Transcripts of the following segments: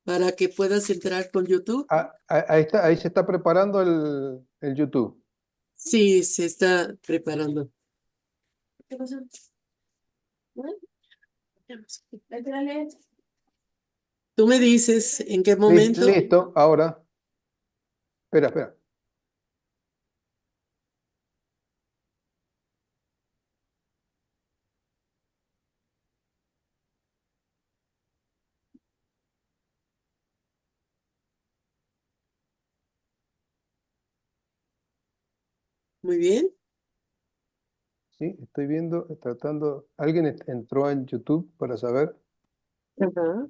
para que puedas entrar con YouTube. Ahí está, ahí se está preparando el YouTube. Sí, se está preparando. ¿Qué pasó? Tú me dices en qué momento. Listo, ahora. Espera, espera. Muy bien. Sí, estoy viendo, tratando. ¿Alguien entró en YouTube para saber? Ajá.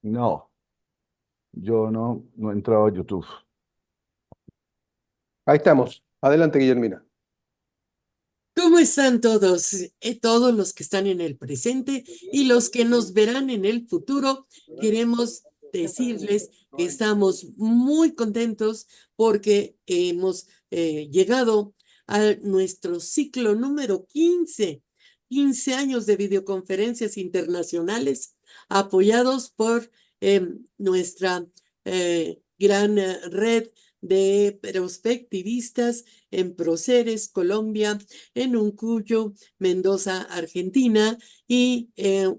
No, yo no he entrado a YouTube. Ahí estamos. Adelante, Guillermina. ¿Cómo están todos? Todos los que están en el presente y los que nos verán en el futuro, queremos decirles que estamos muy contentos porque hemos llegado a nuestro ciclo número 15, 15 años de videoconferencias internacionales apoyados por nuestra gran red de prospectivistas en Proceres, Colombia, en Uncuyo, Mendoza, Argentina, y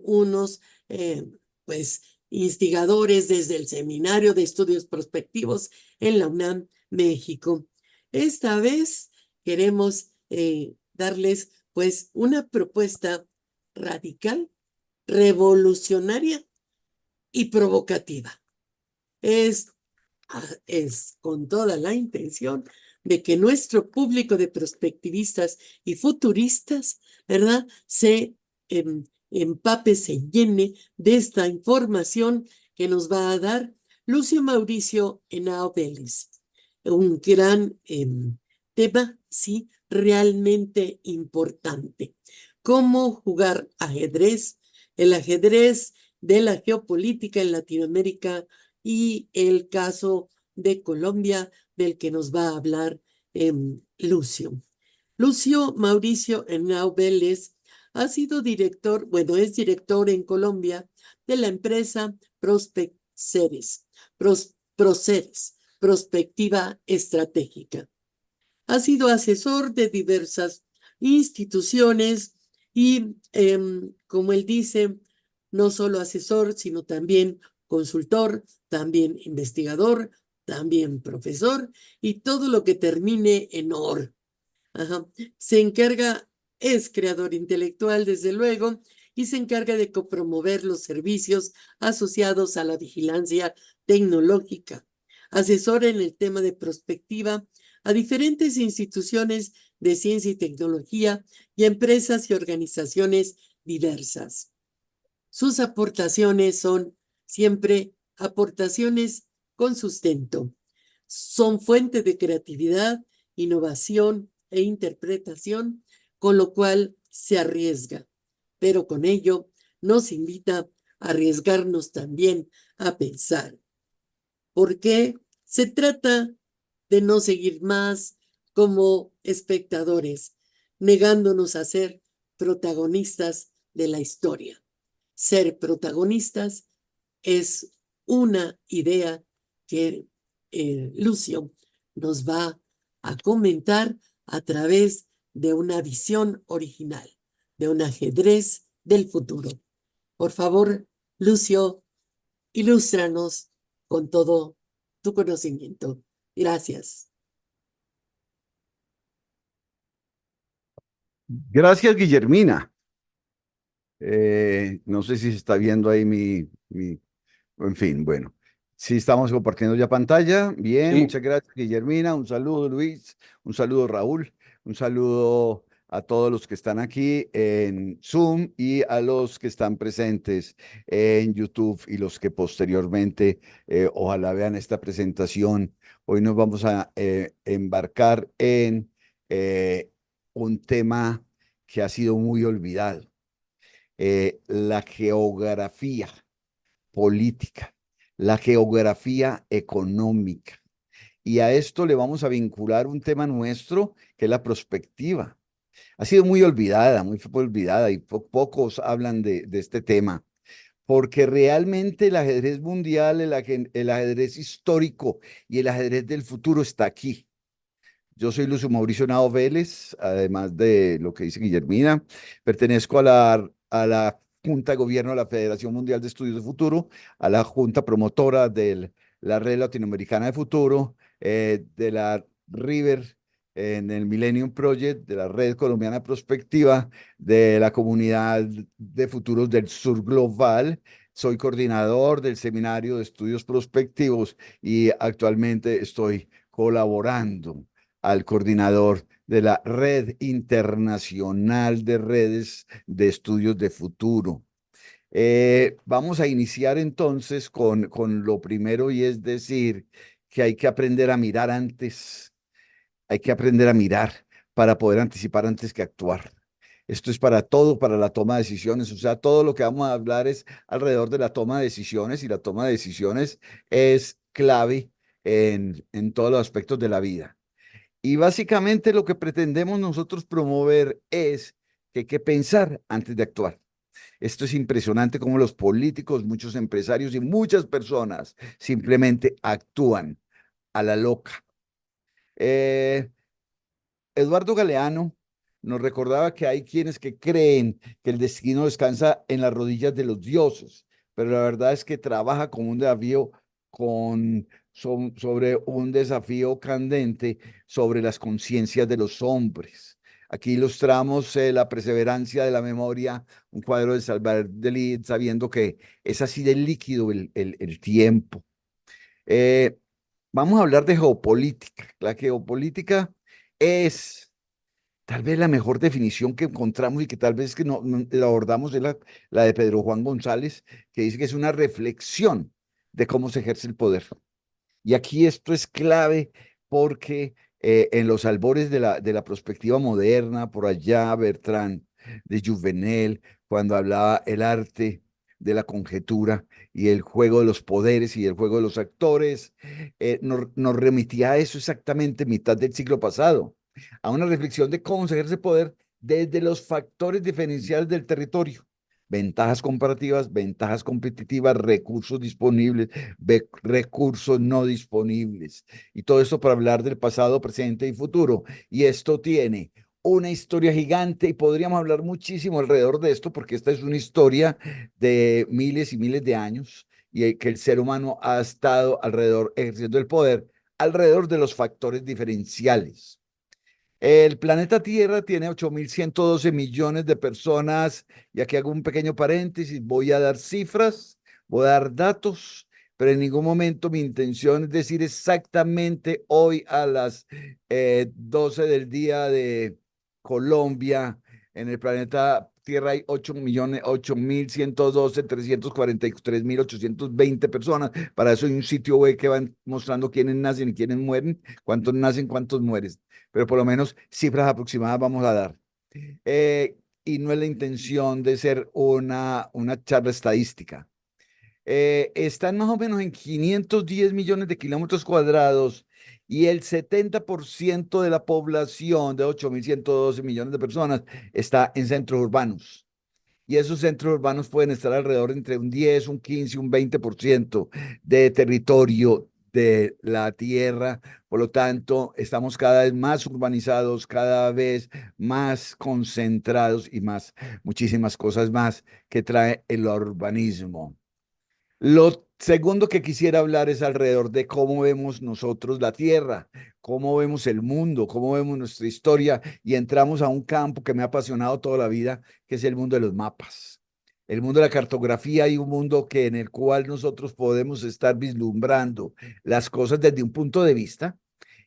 unos, pues, instigadores desde el Seminario de Estudios Prospectivos en la UNAM, México. Esta vez queremos darles, pues, una propuesta radical, revolucionaria y provocativa. Es es con toda la intención de que nuestro público de prospectivistas y futuristas, ¿verdad?, se empape, se llene de esta información que nos va a dar Lucio Mauricio Henao Vélez. Un gran tema, sí, realmente importante. ¿Cómo jugar ajedrez? El ajedrez de la geopolítica en Latinoamérica y el caso de Colombia del que nos va a hablar Lucio. Lucio Mauricio Henao Vélez ha sido director, bueno, es director en Colombia de la empresa Proceres, Prospectiva Estratégica. Ha sido asesor de diversas instituciones y, como él dice, no solo asesor, sino también consultor, también investigador, también profesor y todo lo que termine en OR. Ajá. Se encarga, es creador intelectual, desde luego, y se encarga de copromover los servicios asociados a la vigilancia tecnológica. Asesora en el tema de prospectiva a diferentes instituciones de ciencia y tecnología y empresas y organizaciones diversas. Sus aportaciones son siempre aportaciones con sustento. Son fuente de creatividad, innovación e interpretación, con lo cual se arriesga, pero con ello nos invita a arriesgarnos también a pensar. ¿Por qué? Se trata de no seguir más como espectadores, negándonos a ser protagonistas de la historia. Ser protagonistas es una idea que Lucio nos va a comentar a través de una visión original, de un ajedrez del futuro. Por favor, Lucio, ilústranos con todo tu conocimiento. Gracias. Gracias, Guillermina. No sé si se está viendo ahí en fin, bueno. Sí, estamos compartiendo ya pantalla. Bien, Sí, muchas gracias, Guillermina. Un saludo, Luis. Un saludo, Raúl. Un saludo a todos los que están aquí en Zoom y a los que están presentes en YouTube y los que posteriormente ojalá vean esta presentación. Hoy nos vamos a embarcar en un tema que ha sido muy olvidado, la geografía política, la geografía económica. Y a esto le vamos a vincular un tema nuestro, que es la prospectiva. Ha sido muy olvidada y pocos hablan de este tema, porque realmente el ajedrez mundial, el ajedrez histórico y el ajedrez del futuro está aquí. Yo soy Lucio Mauricio Nao Vélez, además de lo que dice Guillermina. Pertenezco a la Junta de Gobierno de la Federación Mundial de Estudios de Futuro, a la Junta Promotora de la Red Latinoamericana de Futuro, de la River en el Millennium Project, de la Red Colombiana de Prospectiva, de la Comunidad de Futuros del Sur Global. Soy coordinador del Seminario de Estudios Prospectivos y actualmente estoy colaborando al coordinador de la Red Internacional de Redes de Estudios de Futuro. Vamos a iniciar entonces con lo primero, y es decir que hay que aprender a mirar antes, hay que aprender a mirar para poder anticipar antes que actuar. Esto es para todo, para la toma de decisiones, o sea, todo lo que vamos a hablar es alrededor de la toma de decisiones, y la toma de decisiones es clave en todos los aspectos de la vida. Y básicamente lo que pretendemos nosotros promover es que hay que pensar antes de actuar. Esto es impresionante cómo los políticos, muchos empresarios y muchas personas simplemente actúan a la loca. Eh, Eduardo Galeano nos recordaba que hay quienes que creen que el destino descansa en las rodillas de los dioses, pero la verdad es que trabaja con un desafío, sobre un desafío candente sobre las conciencias de los hombres. Aquí ilustramos la perseverancia de la memoria, un cuadro de Salvador Dalí, sabiendo que es así de líquido el tiempo. Eh, Vamos a hablar de geopolítica. La geopolítica es tal vez la mejor definición que encontramos, y que tal vez que no la abordamos, es la de Pedro Juan González, que dice que es una reflexión de cómo se ejerce el poder. Y aquí esto es clave porque en los albores de la perspectiva moderna, por allá Bertrand de Jouvenel, cuando hablaba el arte de la conjetura y el juego de los poderes y el juego de los actores, nos remitía a eso exactamente mitad del siglo pasado, a una reflexión de cómo se ejerce el poder desde los factores diferenciales del territorio: ventajas comparativas, ventajas competitivas, recursos disponibles, recursos no disponibles. Y todo esto para hablar del pasado, presente y futuro. Y esto tiene una historia gigante, y podríamos hablar muchísimo alrededor de esto, porque esta es una historia de miles y miles de años, y que el ser humano ha estado alrededor, ejerciendo el poder alrededor de los factores diferenciales. El planeta Tierra tiene 8.112 millones de personas, y aquí hago un pequeño paréntesis, voy a dar cifras, voy a dar datos, pero en ningún momento mi intención es decir exactamente hoy a las 12 del día de Colombia, en el planeta Tierra hay 8.112.343.820 personas. Para eso hay un sitio web que van mostrando quiénes nacen y quiénes mueren, cuántos nacen, cuántos mueren, pero por lo menos cifras aproximadas vamos a dar. Y no es la intención de ser una charla estadística. Están más o menos en 510 millones de kilómetros cuadrados, y el 70% de la población de 8.112 millones de personas está en centros urbanos. Y esos centros urbanos pueden estar alrededor entre un 10, un 15, un 20% de territorio de la Tierra. Por lo tanto, estamos cada vez más urbanizados, cada vez más concentrados, y muchísimas cosas más que trae el urbanismo. Lo segundo que quisiera hablar es alrededor de cómo vemos nosotros la Tierra, cómo vemos el mundo, cómo vemos nuestra historia, y entramos a un campo que me ha apasionado toda la vida, que es el mundo de los mapas, el mundo de la cartografía, y un mundo en el cual nosotros podemos estar vislumbrando las cosas desde un punto de vista.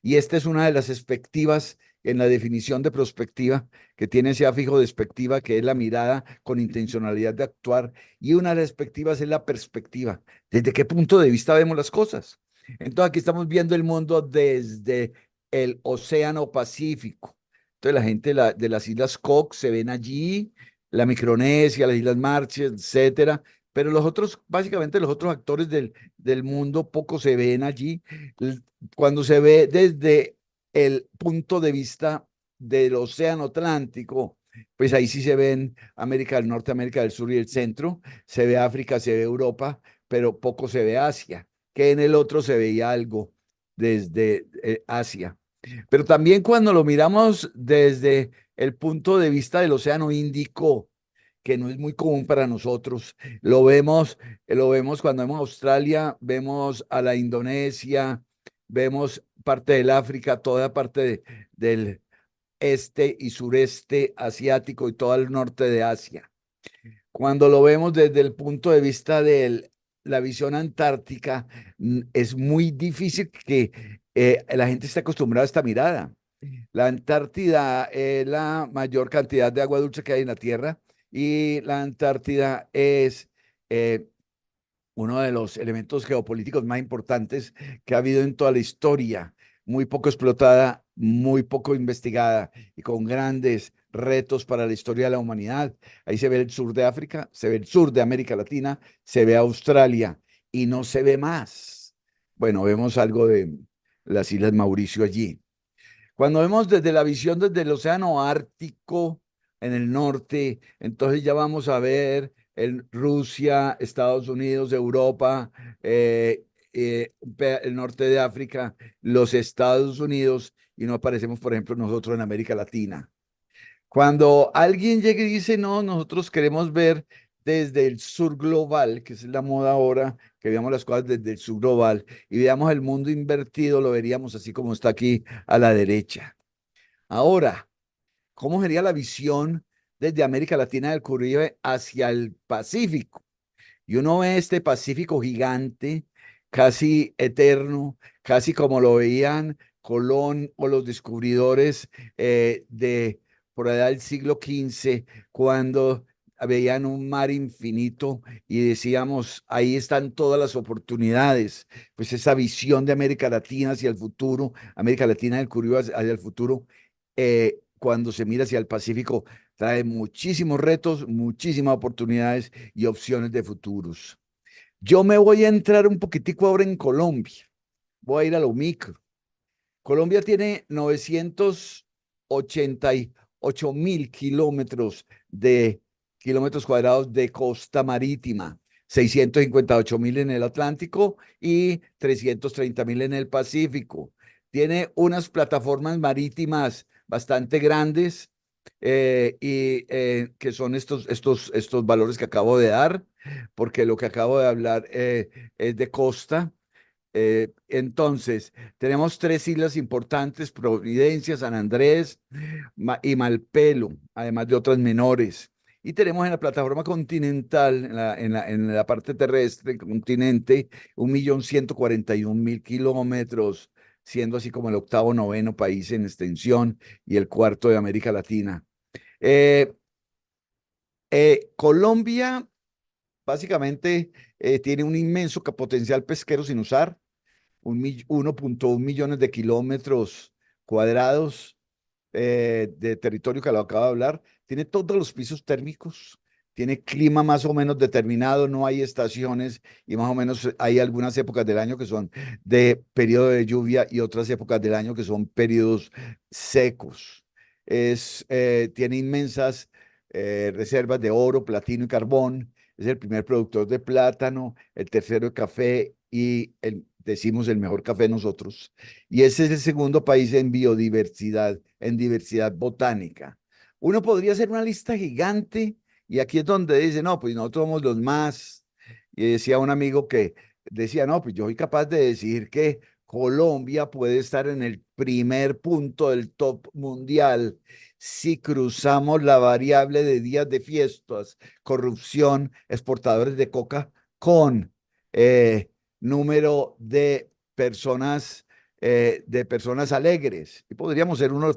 Y esta es una de las perspectivas en la definición de prospectiva, que tiene ese afijo de perspectiva, que es la mirada con intencionalidad de actuar. Y una de las perspectivas es la perspectiva. ¿Desde qué punto de vista vemos las cosas? Entonces aquí estamos viendo el mundo desde el Océano Pacífico. Entonces la gente de las Islas Cook se ven allí, la Micronesia, las Islas Marshall, etcétera. Pero básicamente los otros actores del mundo poco se ven allí. Cuando se ve desde el punto de vista del Océano Atlántico, pues ahí sí se ven América del Norte, América del Sur y el Centro, se ve África, se ve Europa, pero poco se ve Asia, que en el otro se veía algo desde Asia. Pero también cuando lo miramos desde el punto de vista del Océano Índico, que no es muy común para nosotros, lo vemos cuando vemos a Australia, vemos a la Indonesia, vemos parte del África, toda parte del este y sureste asiático y todo el norte de Asia. Cuando lo vemos desde el punto de vista de la visión antártica, es muy difícil que la gente esté acostumbrada a esta mirada. La Antártida es la mayor cantidad de agua dulce que hay en la Tierra y la Antártida es eh, uno de los elementos geopolíticos más importantes que ha habido en toda la historia, muy poco explotada, muy poco investigada y con grandes retos para la historia de la humanidad. Ahí se ve el sur de África, se ve el sur de América Latina, se ve Australia y no se ve más. Bueno, vemos algo de las Islas Mauricio allí. Cuando vemos desde la visión desde el océano Ártico en el norte, entonces ya vamos a ver Rusia, Estados Unidos, Europa, el norte de África, los Estados Unidos, y no aparecemos, por ejemplo, nosotros en América Latina. Cuando alguien llega y dice, no, nosotros queremos ver desde el sur global, que es la moda ahora, que veamos las cosas desde el sur global y veamos el mundo invertido, lo veríamos así como está aquí a la derecha. Ahora, ¿cómo sería la visión desde América Latina del Caribe hacia el Pacífico? Y uno ve este Pacífico gigante, casi eterno, casi como lo veían Colón o los descubridores de por allá del siglo XV, cuando veían un mar infinito y decíamos, ahí están todas las oportunidades. Pues esa visión de América Latina hacia el futuro, América Latina del Caribe hacia el futuro, cuando se mira hacia el Pacífico, trae muchísimos retos, muchísimas oportunidades y opciones de futuros. Yo me voy a entrar un poquitico ahora en Colombia. Voy a ir a lo micro. Colombia tiene 988.000 kilómetros cuadrados de costa marítima, 658.000 en el Atlántico y 330.000 en el Pacífico. Tiene unas plataformas marítimas bastante grandes que son estos valores que acabo de dar, porque lo que acabo de hablar es de costa. Entonces, tenemos tres islas importantes, Providencia, San Andrés y Malpelo, además de otras menores. Y tenemos en la plataforma continental, en la parte terrestre, el continente, 1.141.000 kilómetros, siendo así como el octavo, noveno país en extensión y el cuarto de América Latina. Eh, Colombia básicamente tiene un inmenso potencial pesquero sin usar. 1.1 millones de kilómetros cuadrados de territorio que lo acabo de hablar. Tiene todos los pisos térmicos, tiene clima más o menos determinado, no hay estaciones y más o menos hay algunas épocas del año que son de periodo de lluvia y otras épocas del año que son periodos secos. Tiene inmensas reservas de oro, platino y carbón. Es el primer productor de plátano, el tercero de café y decimos el mejor café nosotros. Y ese es el segundo país en biodiversidad, en diversidad botánica. Uno podría hacer una lista gigante y aquí es donde dice, no, pues nosotros somos los más. Y decía un amigo que decía, no, pues yo soy capaz de decir que Colombia puede estar en el primer punto del top mundial si cruzamos la variable de días de fiestas, corrupción, exportadores de coca con número de personas alegres. Y podríamos ser uno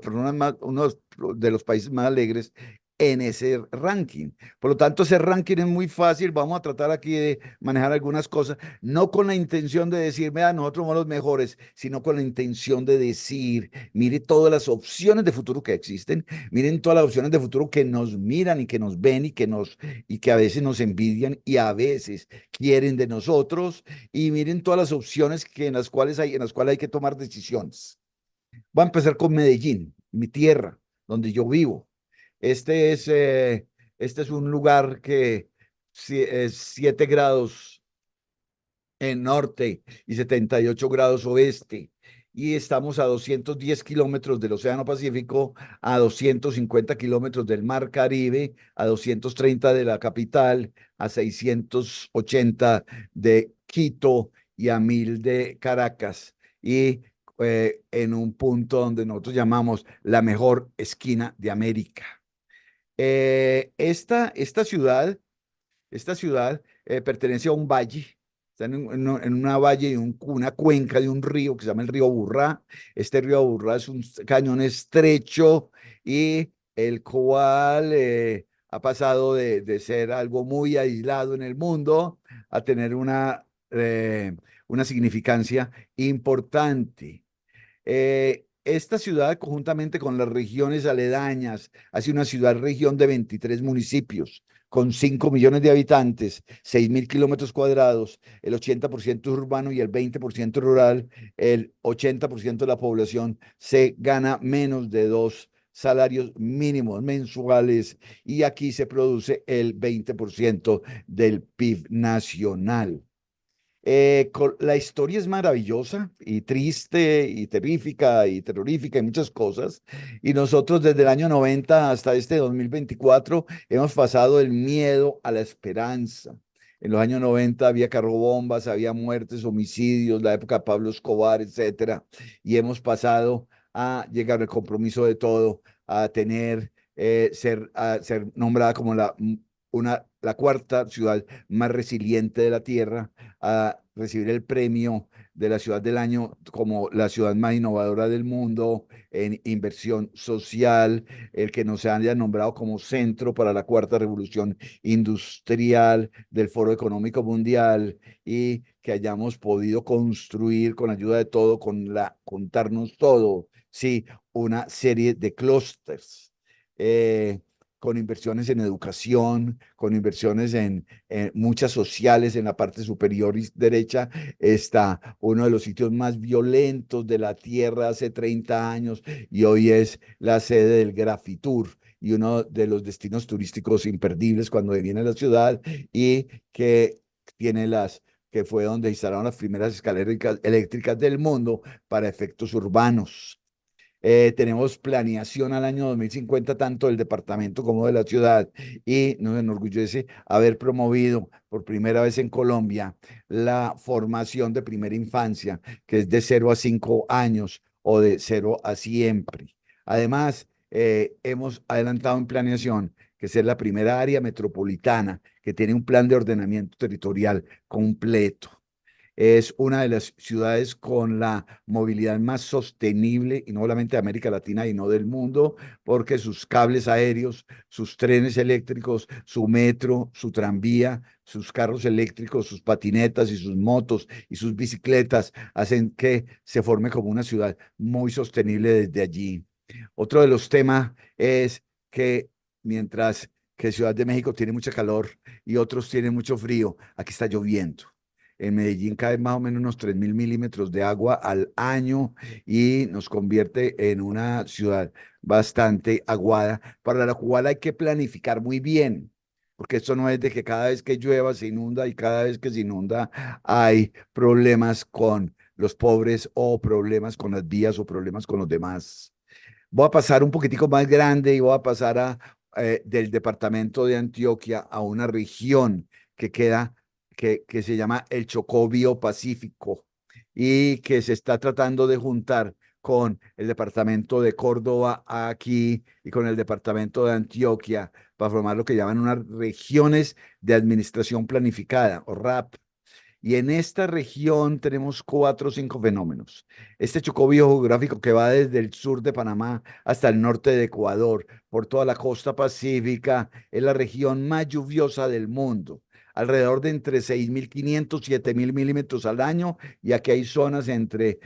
de los países más alegres en ese ranking. Por lo tanto, ese ranking es muy fácil. Vamos a tratar aquí de manejar algunas cosas, no con la intención de decir, vea, nosotros somos los mejores, sino con la intención de decir, mire todas las opciones de futuro que existen, miren todas las opciones de futuro que nos miran y que nos ven y que a veces nos envidian y a veces quieren de nosotros, y miren todas las opciones en las cuales hay que tomar decisiones. Voy a empezar con Medellín, mi tierra, donde yo vivo. Este es, este es un lugar que es 7 grados en norte y 78 grados oeste. Y estamos a 210 kilómetros del Océano Pacífico, a 250 kilómetros del Mar Caribe, a 230 de la capital, a 680 de Quito y a 1000 de Caracas. Y en un punto donde nosotros llamamos la mejor esquina de América. Esta ciudad pertenece a un valle, está en una valle, una cuenca de un río que se llama el río Burrá. Este río Burrá es un cañón estrecho y el cual ha pasado de ser algo muy aislado en el mundo a tener una significancia importante. Esta ciudad, conjuntamente con las regiones aledañas, hace una ciudad-región de 23 municipios, con 5 millones de habitantes, 6.000 kilómetros cuadrados, el 80% urbano y el 20% rural. El 80% de la población se gana menos de 2 salarios mínimos mensuales y aquí se produce el 20% del PIB nacional. La historia es maravillosa y triste y terrífica y terrorífica y muchas cosas. Y nosotros desde el año 90 hasta este 2024 hemos pasado del miedo a la esperanza. En los años 90 había carrobombas, había muertes, homicidios, la época de Pablo Escobar, etcétera. Y hemos pasado a llegar al compromiso de todo, a ser nombrada como la cuarta ciudad más resiliente de la Tierra, a recibir el premio de la ciudad del año como la ciudad más innovadora del mundo en inversión social, el que nos haya nombrado como centro para la cuarta revolución industrial del Foro Económico Mundial y que hayamos podido construir con ayuda de todo, contarnos todo, sí, una serie de clústeres. Con inversiones en educación, con inversiones en muchas sociales en la parte superior y derecha. Está uno de los sitios más violentos de la Tierra hace 30 años y hoy es la sede del Grafitour y uno de los destinos turísticos imperdibles cuando viene a la ciudad y que fue donde instalaron las primeras escaleras eléctricas del mundo para efectos urbanos. Tenemos planeación al año 2050, tanto del departamento como de la ciudad, y nos enorgullece haber promovido por primera vez en Colombia la formación de primera infancia, que es de 0 a 5 años o de 0 a siempre. Además, hemos adelantado en planeación que es la primera área metropolitana que tiene un plan de ordenamiento territorial completo. Es una de las ciudades con la movilidad más sostenible, y no solamente de América Latina y no del mundo, porque sus cables aéreos, sus trenes eléctricos, su metro, su tranvía, sus carros eléctricos, sus patinetas y sus motos y sus bicicletas hacen que se forme como una ciudad muy sostenible desde allí. Otro de los temas es que mientras que Ciudad de México tiene mucha calor y otros tienen mucho frío, aquí está lloviendo. En Medellín caen más o menos unos 3.000 milímetros de agua al año y nos convierte en una ciudad bastante aguada, para la cual hay que planificar muy bien, porque esto no es de que cada vez que llueva se inunda y cada vez que se inunda hay problemas con los pobres o problemas con las vías o problemas con los demás. Voy a pasar un poquitico más grande y voy a pasar del departamento de Antioquia a una región que queda, que se llama el Chocó Biopacífico y que se está tratando de juntar con el departamento de Córdoba aquí y con el departamento de Antioquia para formar lo que llaman unas regiones de administración planificada o RAP. Y en esta región tenemos 4 o 5 fenómenos. Este Chocó biogeográfico que va desde el sur de Panamá hasta el norte de Ecuador, por toda la costa pacífica, es la región más lluviosa del mundo. Alrededor de entre 6.500 y 7.000 milímetros al año, y aquí hay zonas entre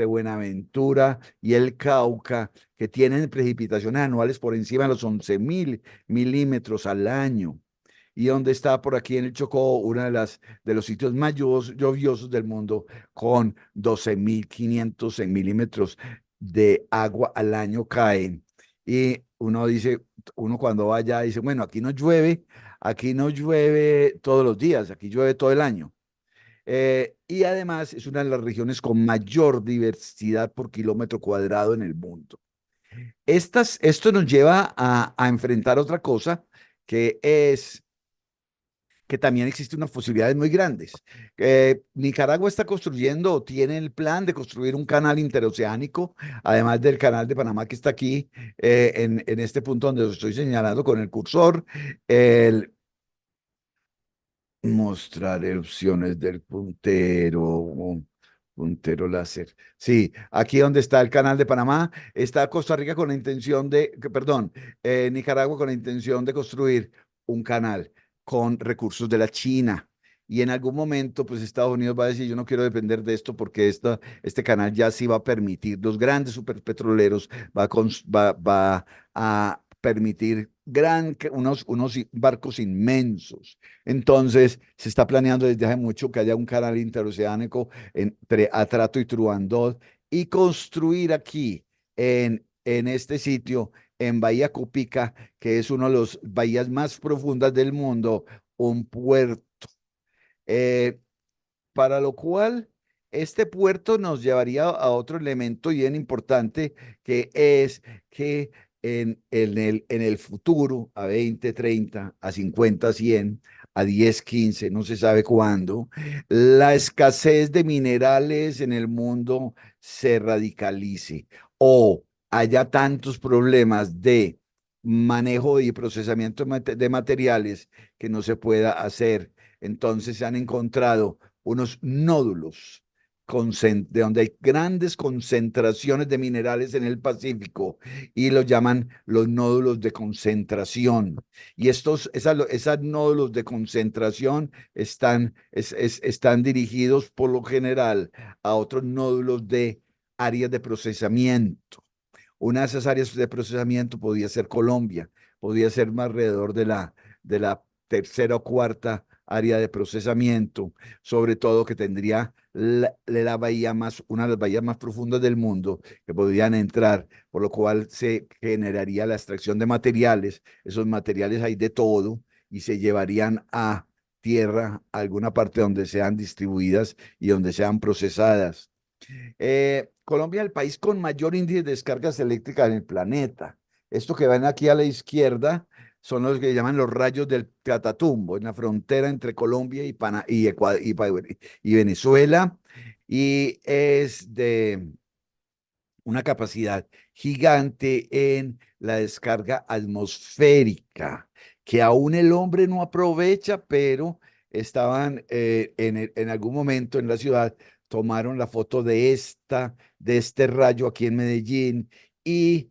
Buenaventura y el Cauca que tienen precipitaciones anuales por encima de los 11.000 milímetros al año. Y donde está por aquí en el Chocó, uno de los sitios más lluviosos del mundo, con 12.500 milímetros de agua al año caen. Y uno dice, uno cuando va allá dice, bueno, aquí no llueve todos los días, aquí llueve todo el año. Y además es una de las regiones con mayor diversidad por kilómetro cuadrado en el mundo. Esto nos lleva a enfrentar otra cosa, que es que también existen unas posibilidades muy grandes. Nicaragua está construyendo o tiene el plan de construir un canal interoceánico, además del canal de Panamá que está aquí, en este punto donde os estoy señalando con el cursor. El, Mostrar opciones del puntero láser. Sí, aquí donde está el canal de Panamá, está Costa Rica con la intención perdón, Nicaragua con la intención de construir un canal con recursos de la China. Y en algún momento, pues Estados Unidos va a decir, yo no quiero depender de esto porque este canal ya sí va a permitir, los grandes superpetroleros va a permitir unos barcos inmensos. Entonces, se está planeando desde hace mucho que haya un canal interoceánico entre Atrato y Truandot y construir aquí, en este sitio, en Bahía Cupica, que es uno de los bahías más profundas del mundo, un puerto. Eh, para lo cual, este puerto nos llevaría a otro elemento bien importante, que es que en el futuro, a 20, 30, a 50, 100, a 10, 15, no se sabe cuándo, la escasez de minerales en el mundo se radicalice o haya tantos problemas de manejo y procesamiento de materiales que no se pueda hacer. Entonces se han encontrado unos nódulos de donde hay grandes concentraciones de minerales en el Pacífico y los llaman los nódulos de concentración. Y esas nódulos de concentración están dirigidos por lo general a otros nódulos de áreas de procesamiento. Una de esas áreas de procesamiento podía ser Colombia, podía ser más alrededor de la tercera o cuarta área de procesamiento, sobre todo que tendría la bahía una de las bahías más profundas del mundo, que podrían entrar, por lo cual se generaría la extracción de materiales. Esos materiales hay de todo y se llevarían a tierra, a alguna parte donde sean distribuidas y donde sean procesadas. Colombia es el país con mayor índice de descargas eléctricas en el planeta. Esto que ven aquí a la izquierda son los que llaman los rayos del Catatumbo, en la frontera entre Colombia y Venezuela, y es de una capacidad gigante en la descarga atmosférica, que aún el hombre no aprovecha, pero estaban en algún momento en la ciudad, tomaron la foto de este rayo aquí en Medellín y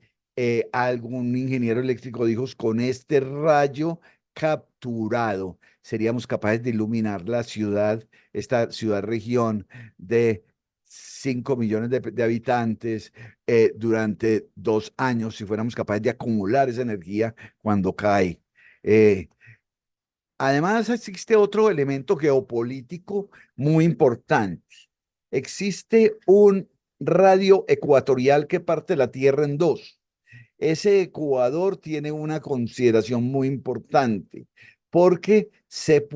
algún ingeniero eléctrico dijo, con este rayo capturado, seríamos capaces de iluminar la ciudad, esta ciudad-región de 5 millones de habitantes durante 2 años, si fuéramos capaces de acumular esa energía cuando cae. Eh, Además, existe otro elemento geopolítico muy importante. Existe un radio ecuatorial que parte la Tierra en dos. Ese Ecuador tiene una consideración muy importante porque se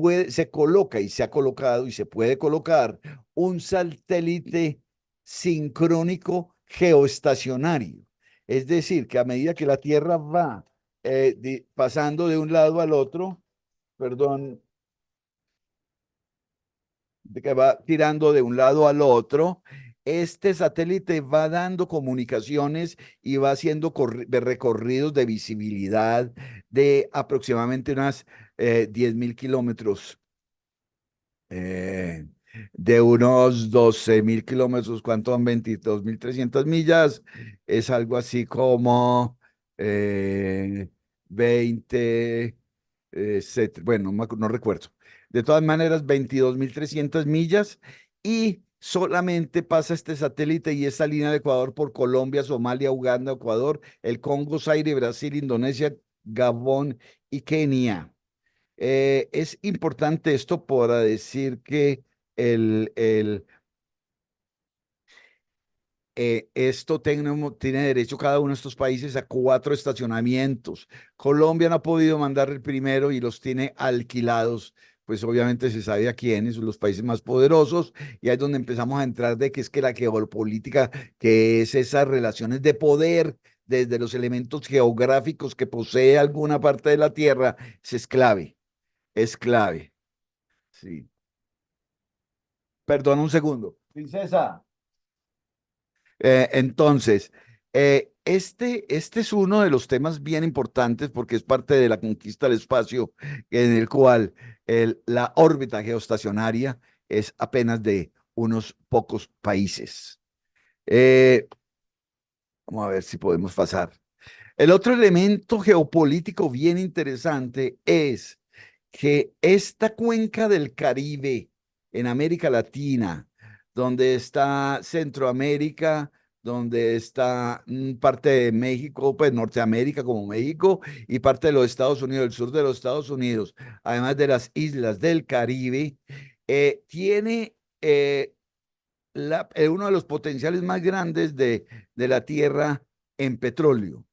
coloca y se ha colocado y se puede colocar un satélite sincrónico geoestacionario. Es decir, que a medida que la Tierra va pasando de un lado al otro, perdón, de que va tirando de un lado al otro, este satélite va dando comunicaciones y va haciendo recorridos de visibilidad de aproximadamente unas 10.000 kilómetros, eh, de unos 12.000 kilómetros. ¿Cuánto son? 22.300 millas. Es algo así como 20, bueno, no recuerdo. De todas maneras, 22.300 millas, y solamente pasa este satélite y esta línea de Ecuador por Colombia, Somalia, Uganda, Ecuador, el Congo, Zaire, Brasil, Indonesia, Gabón y Kenia. Es importante esto para decir que el, el, esto tiene derecho cada uno de estos países a 4 estacionamientos. Colombia no ha podido mandar el primero y los tiene alquilados. Pues obviamente se sabe a quiénes, son los países más poderosos, y ahí es donde empezamos a entrar de que es que la geopolítica, que es esas relaciones de poder desde los elementos geográficos que posee alguna parte de la Tierra, es clave, es clave. Sí. Perdón un segundo. Princesa. Entonces, este es uno de los temas bien importantes porque es parte de la conquista del espacio en el cual la órbita geoestacionaria es apenas de unos pocos países. Eh, Vamos a ver si podemos pasar. El otro elemento geopolítico bien interesante es que esta cuenca del Caribe en América Latina, donde está Centroamérica, donde está parte de México, pues Norteamérica como México y parte de los Estados Unidos, el sur de los Estados Unidos, además de las islas del Caribe, tiene uno de los potenciales más grandes de la Tierra en petróleo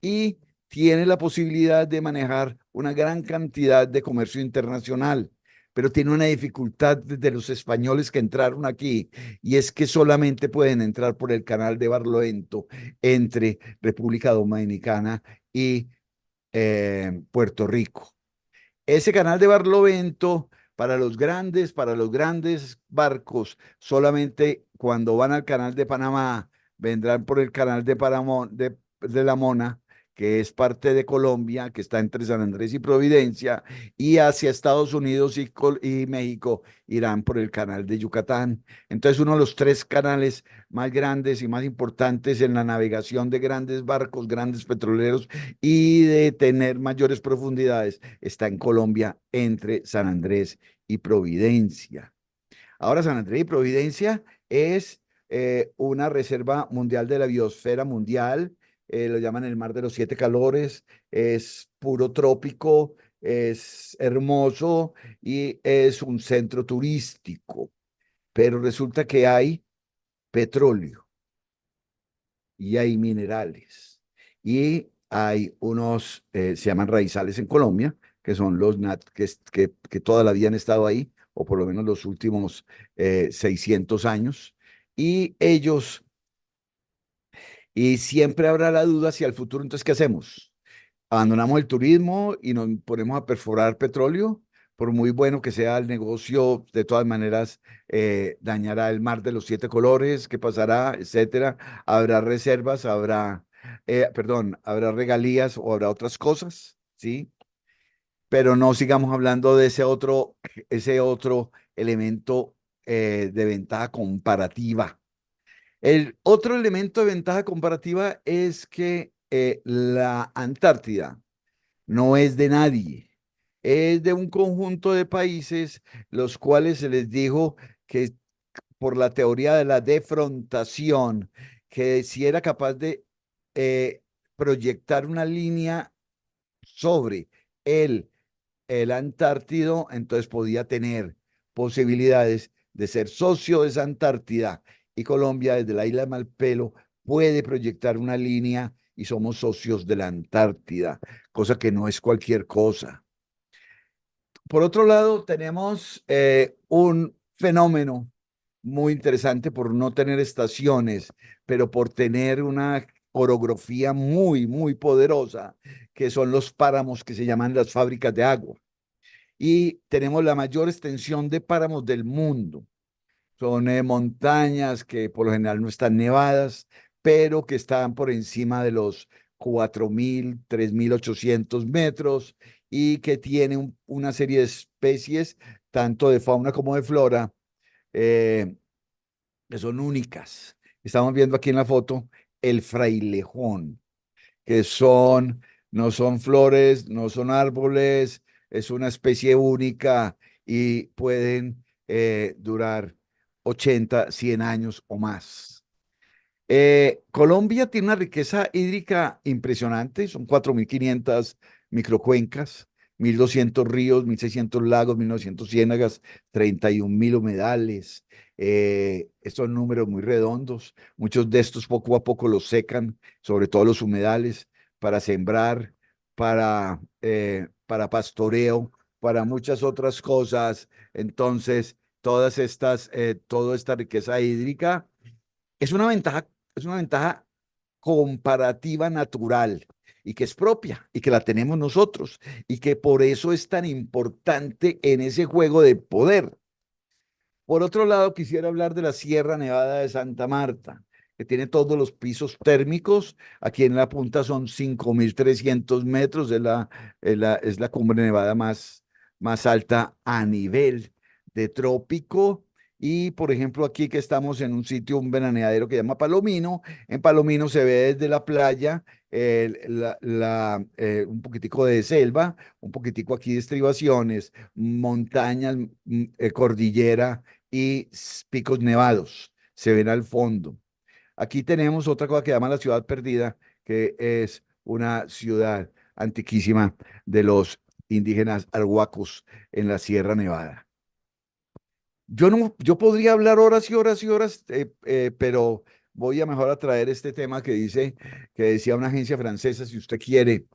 y tiene la posibilidad de manejar una gran cantidad de comercio internacional, pero tiene una dificultad de los españoles que entraron aquí, y es que solamente pueden entrar por el canal de Barlovento entre República Dominicana y Puerto Rico. Ese canal de Barlovento para los grandes barcos, solamente cuando van al canal de Panamá, vendrán por el canal de la Mona, que es parte de Colombia, que está entre San Andrés y Providencia, y hacia Estados Unidos y México irán por el canal de Yucatán. Entonces, uno de los 3 canales más grandes y más importantes en la navegación de grandes barcos, grandes petroleros y de tener mayores profundidades está en Colombia entre San Andrés y Providencia. Ahora, San Andrés y Providencia es una reserva mundial de la biosfera mundial, lo llaman el Mar de los 7 Colores, es puro trópico, es hermoso y es un centro turístico, pero resulta que hay petróleo y hay minerales y hay unos, se llaman raizales en Colombia, que son que toda la vida han estado ahí, o por lo menos los últimos 600 años, y ellos, y siempre habrá la duda hacia el futuro, entonces, ¿qué hacemos? ¿Abandonamos el turismo y nos ponemos a perforar petróleo? Por muy bueno que sea el negocio, de todas maneras dañará el mar de los 7 colores, ¿qué pasará? Etcétera. Habrá reservas, habrá regalías o habrá otras cosas, ¿sí? Pero no sigamos hablando de ese otro elemento de ventaja comparativa. El otro elemento de ventaja comparativa es que la Antártida no es de nadie, es de un conjunto de países los cuales se les dijo que por la teoría de la defrontación, que si era capaz de eh, proyectar una línea sobre el, el Antártido, entonces podía tener posibilidades de ser socio de esa Antártida, y Colombia desde la isla de Malpelo puede proyectar una línea y somos socios de la Antártida, cosa que no es cualquier cosa. Por otro lado, tenemos un fenómeno muy interesante por no tener estaciones, pero por tener una orografía muy, muy poderosa, que son los páramos que se llaman las fábricas de agua. Y tenemos la mayor extensión de páramos del mundo. Son montañas que por lo general no están nevadas, pero que están por encima de los 4.000, 3.800 metros, y que tienen una serie de especies, tanto de fauna como de flora, eh, que son únicas. Estamos viendo aquí en la foto el frailejón, que no son flores, no son árboles, es una especie única y pueden durar 80, 100 años o más. Colombia tiene una riqueza hídrica impresionante, son 4.500 microcuencas, 1.200 ríos, 1.600 lagos, 1.900 ciénagas, 31.000 humedales. Estos son números muy redondos. Muchos de estos poco a poco los secan, sobre todo los humedales, para sembrar, para pastoreo, para muchas otras cosas. Entonces, toda esta riqueza hídrica es una ventaja comparativa natural y que es propia y que la tenemos nosotros y que por eso es tan importante en ese juego de poder. Por otro lado, quisiera hablar de la Sierra Nevada de Santa Marta, que tiene todos los pisos térmicos. Aquí en la punta son 5.300 metros, es la cumbre nevada más alta a nivel de trópico. Y, por ejemplo, aquí que estamos en un sitio, un veraneadero que se llama Palomino, en Palomino se ve desde la playa un poquitico de selva, un poquitico aquí de estribaciones, montañas, cordillera y picos nevados se ven al fondo. Aquí tenemos otra cosa que se llama la Ciudad Perdida, que es una ciudad antiquísima de los indígenas arhuacos en la Sierra Nevada. Yo podría hablar horas y horas y horas, pero voy a mejor a traer este tema que decía una agencia francesa: si usted quiere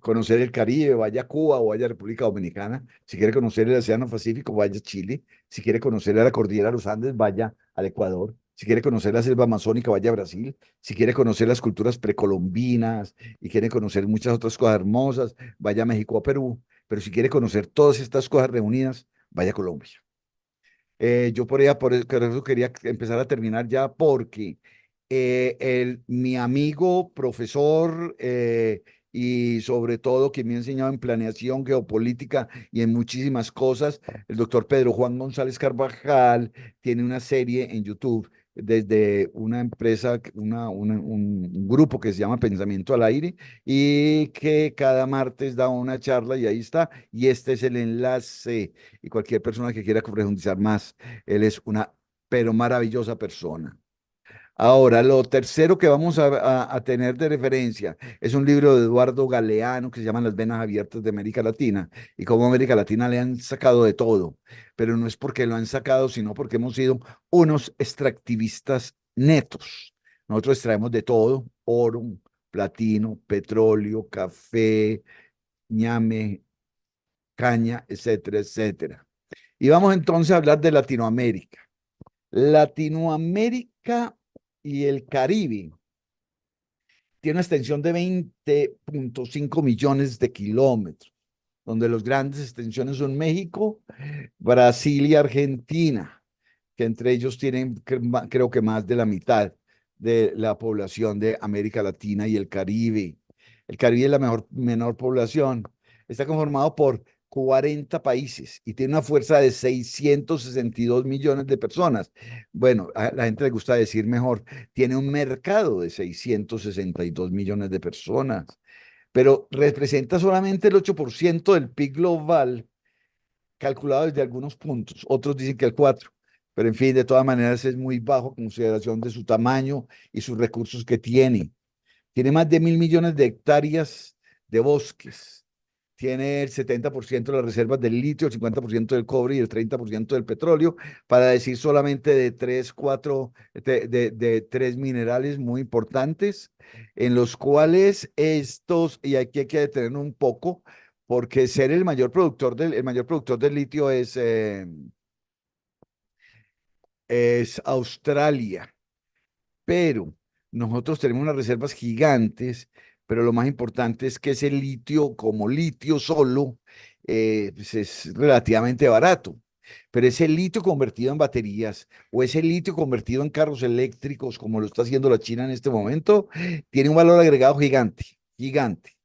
conocer el Caribe, vaya a Cuba o vaya a República Dominicana; si quiere conocer el Océano Pacífico, vaya a Chile; si quiere conocer la cordillera de los Andes, vaya al Ecuador; si quiere conocer la selva amazónica, vaya a Brasil; si quiere conocer las culturas precolombinas y quiere conocer muchas otras cosas hermosas, vaya a México o a Perú; pero si quiere conocer todas estas cosas reunidas, vaya a Colombia. Yo por eso quería empezar a terminar ya, porque mi amigo, profesor, y sobre todo quien me ha enseñado en planeación geopolítica y en muchísimas cosas, el doctor Pedro Juan González Carvajal, tiene una serie en YouTube desde una empresa, un grupo que se llama Pensamiento al Aire, y que cada martes da una charla y ahí está. Y este es el enlace, y cualquier persona que quiera profundizar más, él es una pero maravillosa persona. Ahora, lo tercero que vamos a tener de referencia es un libro de Eduardo Galeano que se llama Las venas abiertas de América Latina, y cómo América Latina le han sacado de todo, pero no es porque lo han sacado, sino porque hemos sido unos extractivistas netos. Nosotros extraemos de todo: oro, platino, petróleo, café, ñame, caña, etcétera, etcétera. Y vamos entonces a hablar de Latinoamérica. Latinoamérica y el Caribe tiene una extensión de 20.5 millones de kilómetros, donde las grandes extensiones son México, Brasil y Argentina, que entre ellos tienen, creo que más de la mitad de la población de América Latina y el Caribe. El Caribe es la menor población. Está conformado por 40 países y tiene una fuerza de 662 millones de personas. Bueno, a la gente le gusta decir mejor, tiene un mercado de 662 millones de personas, pero representa solamente el 8% del PIB global, calculado desde algunos puntos. Otros dicen que el 4%, pero en fin, de todas maneras es muy bajo en consideración de su tamaño y sus recursos que tiene. Tiene más de 1.000 millones de hectáreas de bosques. Tiene el 70% de las reservas del litio, el 50% del cobre y el 30% del petróleo, para decir solamente de tres minerales muy importantes, en los cuales y aquí hay que detener un poco, porque ser el mayor productor del litio es Australia. Pero nosotros tenemos unas reservas gigantes, pero lo más importante es que ese litio, como litio solo, pues es relativamente barato. Pero ese litio convertido en baterías, o ese litio convertido en carros eléctricos, como lo está haciendo la China en este momento, tiene un valor agregado gigante, gigante.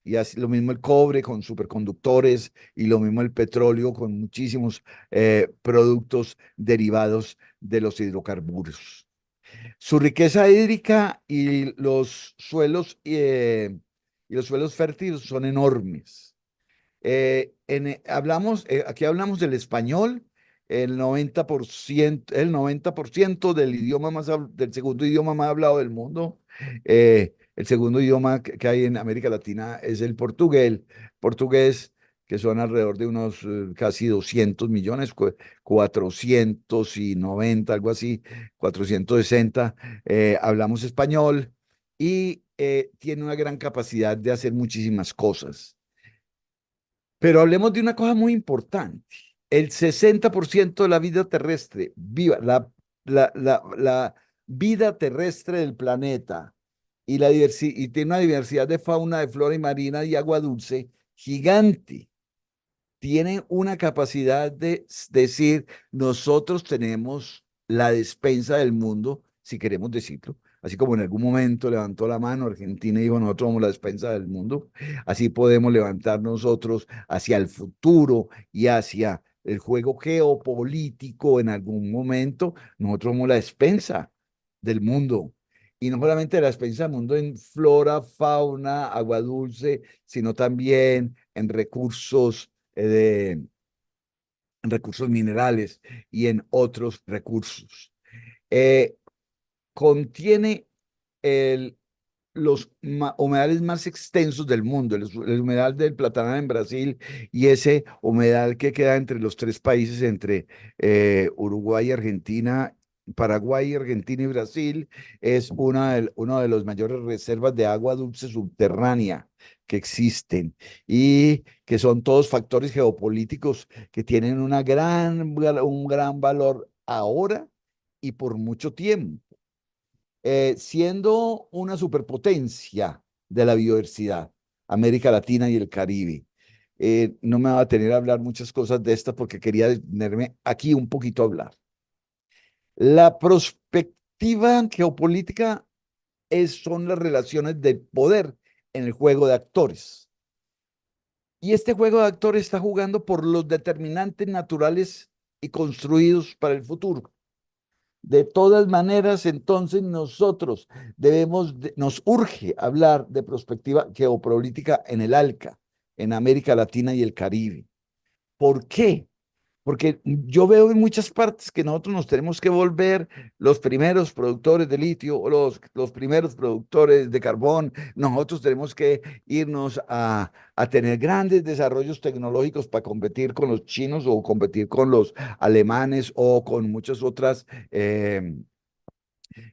Y así lo mismo el cobre con superconductores, y lo mismo el petróleo con muchísimos productos derivados de los hidrocarburos. Su riqueza hídrica y los suelos fértiles son enormes. Aquí hablamos del español. El 90% del del segundo idioma más hablado del mundo. El segundo idioma que hay en América Latina es el portugués, que son alrededor de unos casi 200 millones, 490, algo así, 460, hablamos español y tiene una gran capacidad de hacer muchísimas cosas. Pero hablemos de una cosa muy importante. El 60% de la vida terrestre, viva, la vida terrestre del planeta y tiene una diversidad de fauna, de flora y marina y agua dulce gigante. Tienen una capacidad de decir, nosotros tenemos la despensa del mundo, si queremos decirlo. Así como en algún momento levantó la mano Argentina y dijo, nosotros somos la despensa del mundo, así podemos levantar nosotros hacia el futuro y hacia el juego geopolítico en algún momento. Nosotros somos la despensa del mundo. Y no solamente la despensa del mundo en flora, fauna, agua dulce, sino también en recursos minerales y en otros recursos. Eh, Contiene el, los humedales más extensos del mundo, el humedal del Platanal en Brasil y ese humedal que queda entre los tres países, entre Uruguay, Argentina, Paraguay, Argentina y Brasil, es uno de los mayores reservas de agua dulce subterránea que existen y que son todos factores geopolíticos que tienen un gran valor ahora y por mucho tiempo, siendo una superpotencia de la biodiversidad, América Latina y el Caribe. No me va a tener a hablar muchas cosas de estas porque quería detenerme aquí un poquito a hablar. La perspectiva geopolítica son las relaciones de poder en el juego de actores. Y este juego de actores está jugando por los determinantes naturales y construidos para el futuro. De todas maneras, entonces nosotros nos urge hablar de perspectiva geopolítica en el ALCA, en América Latina y el Caribe. ¿Por qué? Porque yo veo en muchas partes que nosotros nos tenemos que volver los primeros productores de litio o los primeros productores de carbón. Nosotros tenemos que irnos a tener grandes desarrollos tecnológicos para competir con los chinos o competir con los alemanes o con muchas otras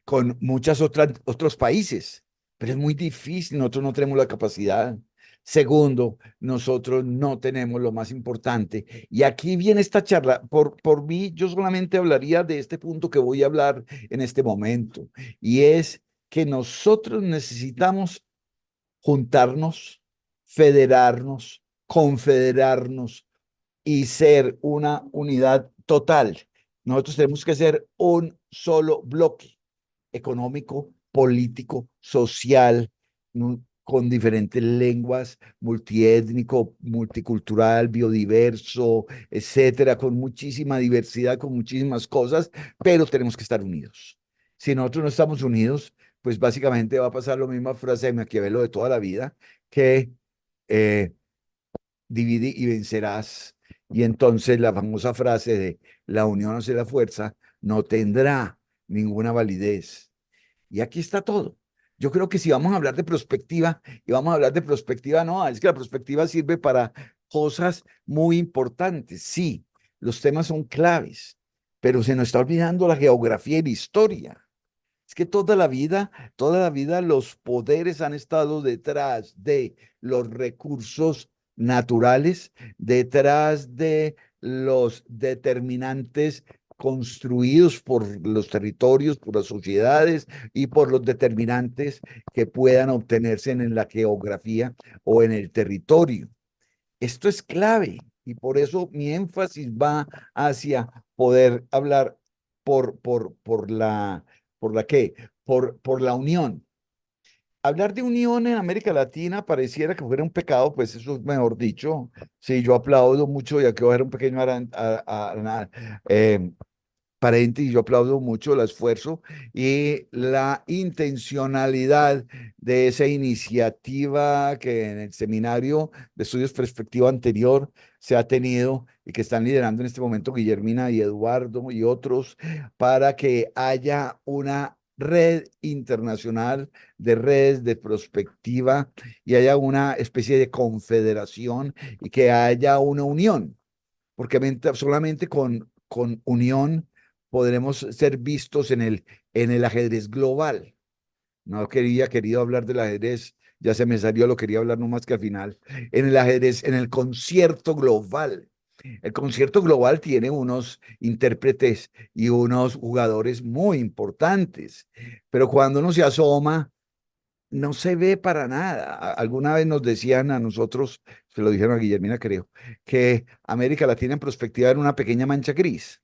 con muchas otros países, pero es muy difícil, nosotros no tenemos la capacidad. Segundo, nosotros no tenemos lo más importante. Y aquí viene esta charla. Por mí, yo solamente hablaría de este punto que voy a hablar en este momento, y es que nosotros necesitamos juntarnos, federarnos, confederarnos y ser una unidad total. Nosotros tenemos que ser un solo bloque económico, político, social, con diferentes lenguas, multiétnico, multicultural, biodiverso, etcétera, con muchísima diversidad, con muchísimas cosas, pero tenemos que estar unidos. Si nosotros no estamos unidos, pues básicamente va a pasar la misma frase de Maquiavelo de toda la vida, que eh, divide y vencerás. Y entonces la famosa frase de la unión hace la fuerza no tendrá ninguna validez. Y aquí está todo. Yo creo que si vamos a hablar de prospectiva, y vamos a hablar de prospectiva, no, es que la prospectiva sirve para cosas muy importantes. Sí, los temas son claves, pero se nos está olvidando la geografía y la historia. Es que toda la vida los poderes han estado detrás de los recursos naturales, detrás de los determinantes construidos por los territorios, por las sociedades y por los determinantes que puedan obtenerse en la geografía o en el territorio. Esto es clave y por eso mi énfasis va hacia poder hablar ¿por la qué? Por la unión. Hablar de unión en América Latina pareciera que fuera un pecado, pues eso es mejor dicho. Sí, yo aplaudo mucho, y aquí voy a hacer un pequeño paréntesis, yo aplaudo mucho el esfuerzo y la intencionalidad de esa iniciativa que en el seminario de estudios perspectiva anterior se ha tenido y que están liderando en este momento Guillermina y Eduardo y otros para que haya una red internacional de redes de prospectiva y haya una especie de confederación y que haya una unión, porque solamente con unión podremos ser vistos en el ajedrez global. No querido hablar del ajedrez, ya se me salió, lo quería hablar nomás que al final. En el ajedrez, en el concierto global. El concierto global tiene unos intérpretes y unos jugadores muy importantes, pero cuando uno se asoma, no se ve para nada. Alguna vez nos decían a nosotros, se lo dijeron a Guillermina, creo, que América Latina en perspectiva era una pequeña mancha gris.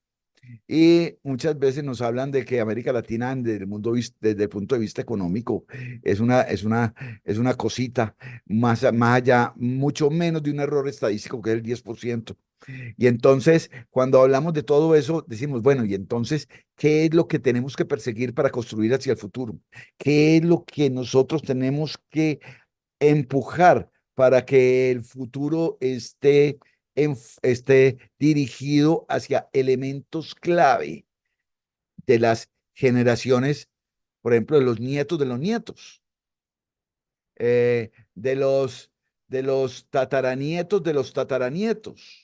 Y muchas veces nos hablan de que América Latina, desde el punto de vista económico, es una cosita, más allá, mucho menos de un error estadístico que es el 10%. Y entonces, cuando hablamos de todo eso, decimos, bueno, y entonces, ¿qué es lo que tenemos que perseguir para construir hacia el futuro? ¿Qué es lo que nosotros tenemos que empujar para que el futuro esté dirigido hacia elementos clave de las generaciones, por ejemplo, de los nietos, eh, de los, de los tataranietos de los tataranietos?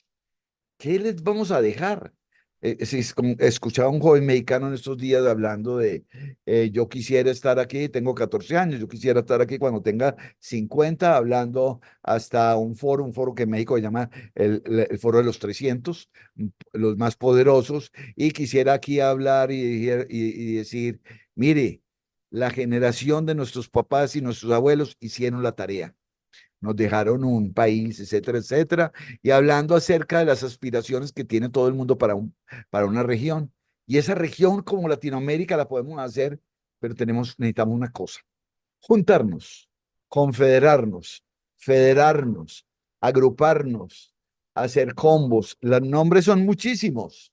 ¿Qué les vamos a dejar? Escuchaba a un joven mexicano en estos días hablando de, yo quisiera estar aquí, tengo 14 años, yo quisiera estar aquí cuando tenga 50, hablando hasta un foro que en México se llama el foro de los 300, los más poderosos, y quisiera aquí hablar y decir, mire, la generación de nuestros papás y nuestros abuelos hicieron la tarea, nos dejaron un país, etcétera, etcétera, y hablando acerca de las aspiraciones que tiene todo el mundo para una región. Y esa región como Latinoamérica la podemos hacer, pero necesitamos una cosa: juntarnos, confederarnos, federarnos, agruparnos, hacer combos. Los nombres son muchísimos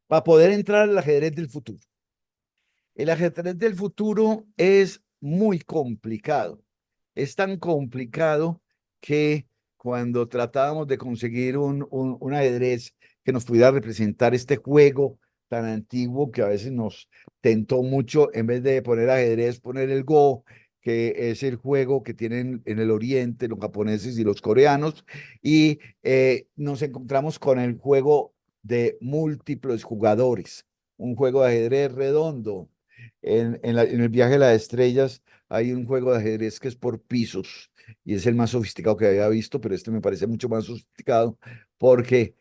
para poder entrar al ajedrez del futuro. El ajedrez del futuro es muy complicado. Es tan complicado que cuando tratábamos de conseguir un ajedrez que nos pudiera representar este juego tan antiguo que a veces nos tentó mucho, en vez de poner ajedrez, poner el Go, que es el juego que tienen en el Oriente los japoneses y los coreanos, y nos encontramos con el juego de múltiples jugadores, un juego de ajedrez redondo. En el viaje a las estrellas hay un juego de ajedrez que es por pisos y es el más sofisticado que había visto, pero este me parece mucho más sofisticado porque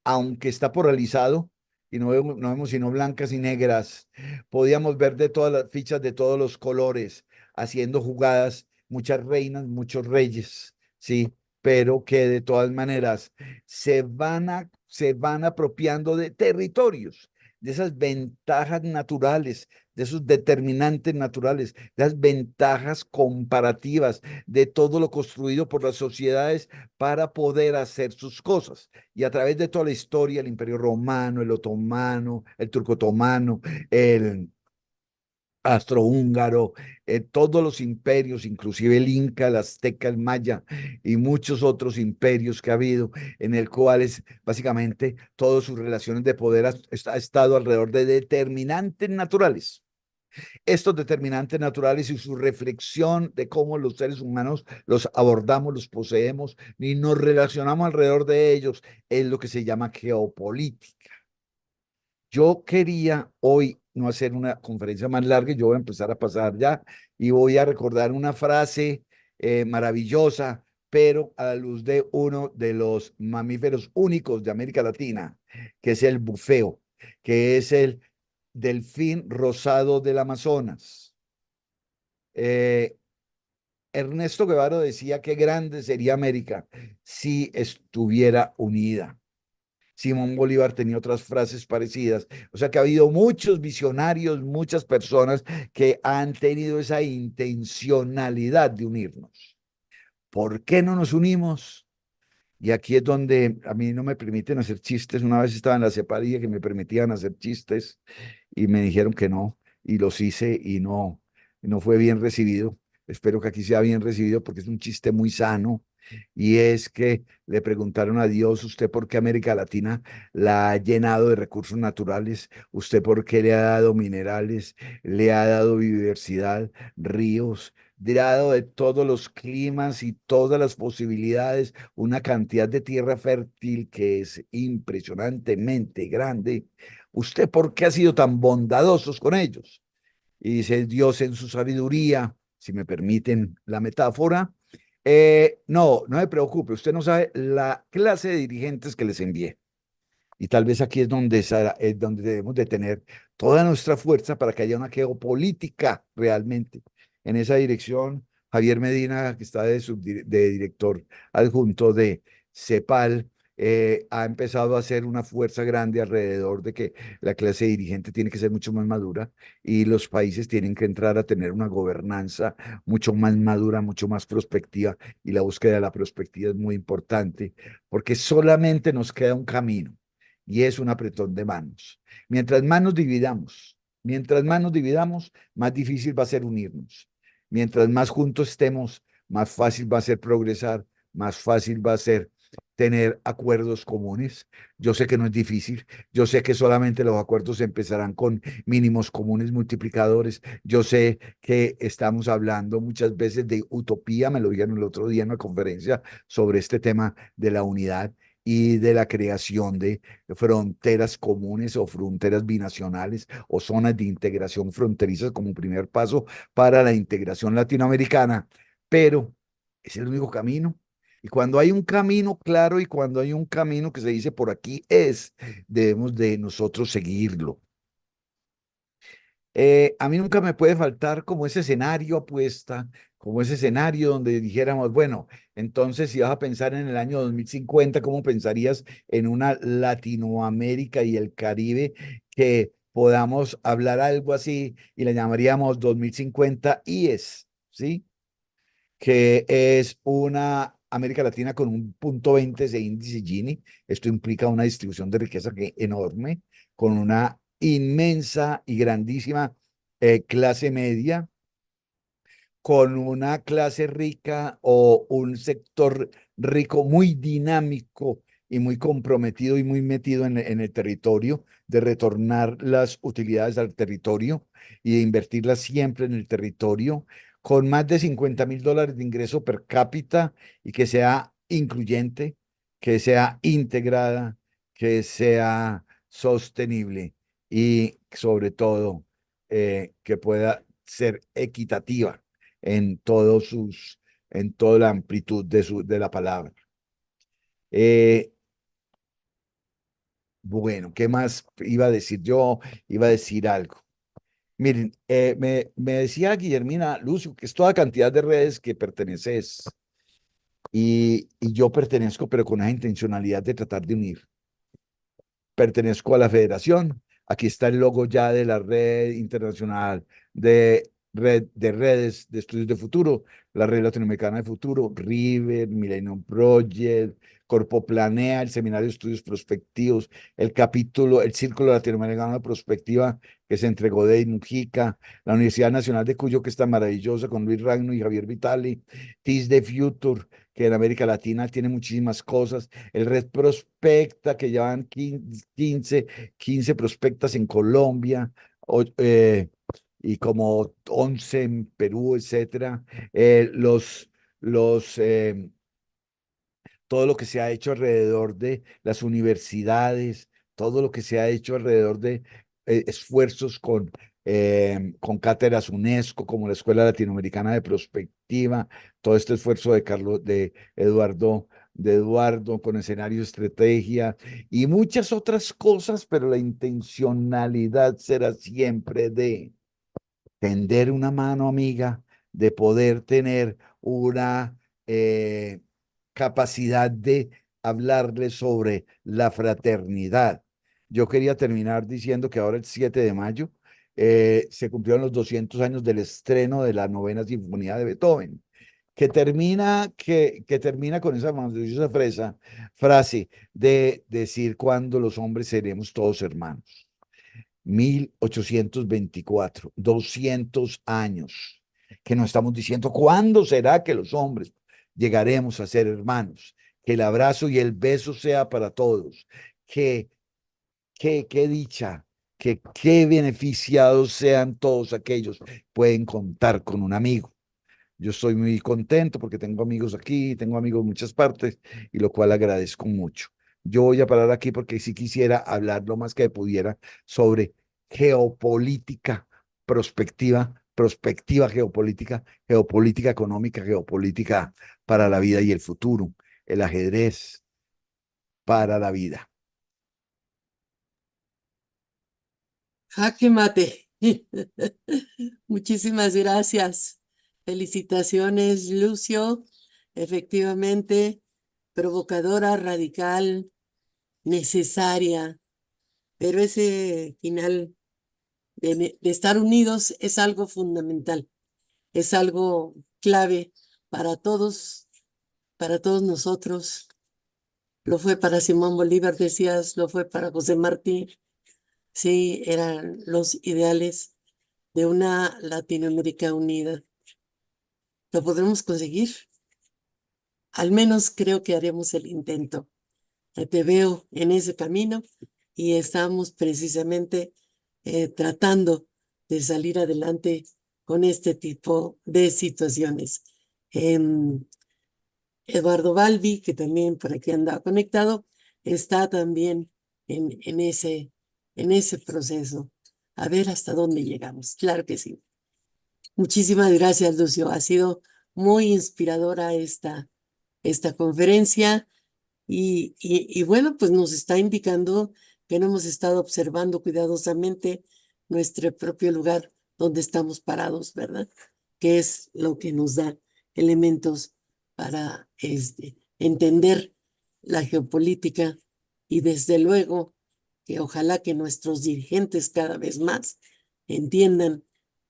aunque está polarizado y no vemos sino blancas y negras, podíamos ver de todas las fichas de todos los colores, haciendo jugadas, muchas reinas, muchos reyes, ¿sí? Pero que de todas maneras se van apropiando de territorios, de esas ventajas naturales, de esos determinantes naturales, de las ventajas comparativas de todo lo construido por las sociedades para poder hacer sus cosas. Y a través de toda la historia, el Imperio Romano, el Otomano, el Turco Otomano, el Astrohúngaro, todos los imperios, inclusive el Inca, el Azteca, el Maya y muchos otros imperios que ha habido, en el cual es básicamente todas sus relaciones de poder ha estado alrededor de determinantes naturales. Estos determinantes naturales y su reflexión de cómo los seres humanos los abordamos, los poseemos y nos relacionamos alrededor de ellos es lo que se llama geopolítica. Yo quería hoy no hacer una conferencia más larga, yo voy a empezar a pasar ya y voy a recordar una frase maravillosa, pero a la luz de uno de los mamíferos únicos de América Latina, que es el bufeo, que es el delfín rosado del Amazonas. Ernesto Guevara decía que grande sería América si estuviera unida. Simón Bolívar tenía otras frases parecidas. O sea que ha habido muchos visionarios, muchas personas que han tenido esa intencionalidad de unirnos. ¿Por qué no nos unimos? Y aquí es donde a mí no me permiten hacer chistes. Una vez estaba en la cepadilla que me permitían hacer chistes y me dijeron que no, y los hice y no fue bien recibido. Espero que aquí sea bien recibido porque es un chiste muy sano y es que le preguntaron a Dios, ¿usted por qué América Latina la ha llenado de recursos naturales? ¿Usted por qué le ha dado minerales, le ha dado biodiversidad, ríos? Le ha dado de todos los climas y todas las posibilidades, una cantidad de tierra fértil que es impresionantemente grande. ¿Usted por qué ha sido tan bondadosos con ellos? Y dice Dios en su sabiduría, si me permiten la metáfora, no, no me preocupe, usted no sabe la clase de dirigentes que les envié. Y tal vez aquí es donde debemos de tener toda nuestra fuerza para que haya una geopolítica realmente. En esa dirección, Javier Medina, que está de director adjunto de CEPAL, ha empezado a hacer una fuerza grande alrededor de que la clase dirigente tiene que ser mucho más madura y los países tienen que entrar a tener una gobernanza mucho más madura, mucho más prospectiva, y la búsqueda de la prospectiva es muy importante porque solamente nos queda un camino y es un apretón de manos. Mientras más nos dividamos, más difícil va a ser unirnos. Mientras más juntos estemos, más fácil va a ser progresar, más fácil va a ser tener acuerdos comunes. Yo sé que no es difícil, yo sé que solamente los acuerdos empezarán con mínimos comunes multiplicadores. Yo sé que estamos hablando muchas veces de utopía, me lo dijeron el otro día en una conferencia sobre este tema de la unidad y de la creación de fronteras comunes o fronteras binacionales o zonas de integración fronterizas como primer paso para la integración latinoamericana, pero es el único camino. Y cuando hay un camino claro y cuando hay un camino que se dice por aquí es, debemos de nosotros seguirlo. A mí nunca me puede faltar como ese escenario apuesta, como ese escenario donde dijéramos, bueno, entonces si vas a pensar en el año 2050, ¿cómo pensarías en una Latinoamérica y el Caribe que podamos hablar algo así y le llamaríamos 2050 IES, ¿sí? Que es una América Latina con un punto 20 de índice Gini. Esto implica una distribución de riqueza enorme, con una inmensa y grandísima clase media, con una clase rica o un sector rico muy dinámico y muy comprometido y muy metido en el territorio, de retornar las utilidades al territorio y de invertirlas siempre en el territorio, con más de $50,000 de ingreso per cápita y que sea incluyente, que sea integrada, que sea sostenible y sobre todo que pueda ser equitativa en todos sus, en toda la amplitud de la palabra. Bueno, ¿qué más iba a decir yo? Iba a decir algo. Miren, me decía Guillermina Lucio que es toda cantidad de redes que perteneces y yo pertenezco, pero con la intencionalidad de tratar de unir. Pertenezco a la federación. Aquí está el logo ya de la red internacional de redes de estudios de futuro, la red latinoamericana de futuro, River, Millennium Project, Corpo Planea, el seminario de estudios prospectivos, el capítulo, el Círculo Latinoamericano de Prospectiva que se entregó de Mujica, la Universidad Nacional de Cuyo, que está maravillosa con Luis Ragno y Javier Vitali, TIS de Future, que en América Latina tiene muchísimas cosas, el Red Prospecta, que llevan 15 prospectas en Colombia, y como 11 en Perú, etcétera. Los todo lo que se ha hecho alrededor de las universidades, todo lo que se ha hecho alrededor de esfuerzos con cátedras UNESCO, como la Escuela Latinoamericana de Prospectiva, todo este esfuerzo de Eduardo con escenario estrategia y muchas otras cosas, pero la intencionalidad será siempre de tender una mano amiga, de poder tener una capacidad de hablarle sobre la fraternidad. Yo quería terminar diciendo que ahora el 7 de mayo se cumplieron los 200 años del estreno de la Novena Sinfonía de Beethoven, que termina con esa maravillosa frase de decir cuando los hombres seremos todos hermanos. 1824, 200 años, que nos estamos diciendo, ¿cuándo será que los hombres? llegaremos a ser hermanos. Que el abrazo y el beso sea para todos. Que qué dicha, que qué beneficiados sean todos aquellos que pueden contar con un amigo. Yo estoy muy contento porque tengo amigos aquí, tengo amigos en muchas partes, y lo cual agradezco mucho. Yo voy a parar aquí porque sí quisiera hablar lo más que pudiera sobre geopolítica, perspectiva geopolítica, geopolítica económica, geopolítica para la vida y el futuro, el ajedrez para la vida. Jaque mate. Muchísimas gracias. Felicitaciones, Lucio. Efectivamente, provocadora, radical, necesaria, pero ese final de estar unidos es algo fundamental, es algo clave para todos nosotros. Lo fue para Simón Bolívar, decías, lo fue para José Martí. Sí, eran los ideales de una Latinoamérica unida. ¿Lo podremos conseguir? Al menos creo que haremos el intento. Te veo en ese camino y estamos precisamente tratando de salir adelante con este tipo de situaciones. Eduardo Balbi, que también por aquí anda conectado, está también en ese proceso. A ver hasta dónde llegamos. Claro que sí. Muchísimas gracias, Lucio. Ha sido muy inspiradora esta conferencia y bueno, pues nos está indicando que no hemos estado observando cuidadosamente nuestro propio lugar donde estamos parados, ¿verdad? Que es lo que nos da elementos para entender la geopolítica y desde luego que ojalá que nuestros dirigentes cada vez más entiendan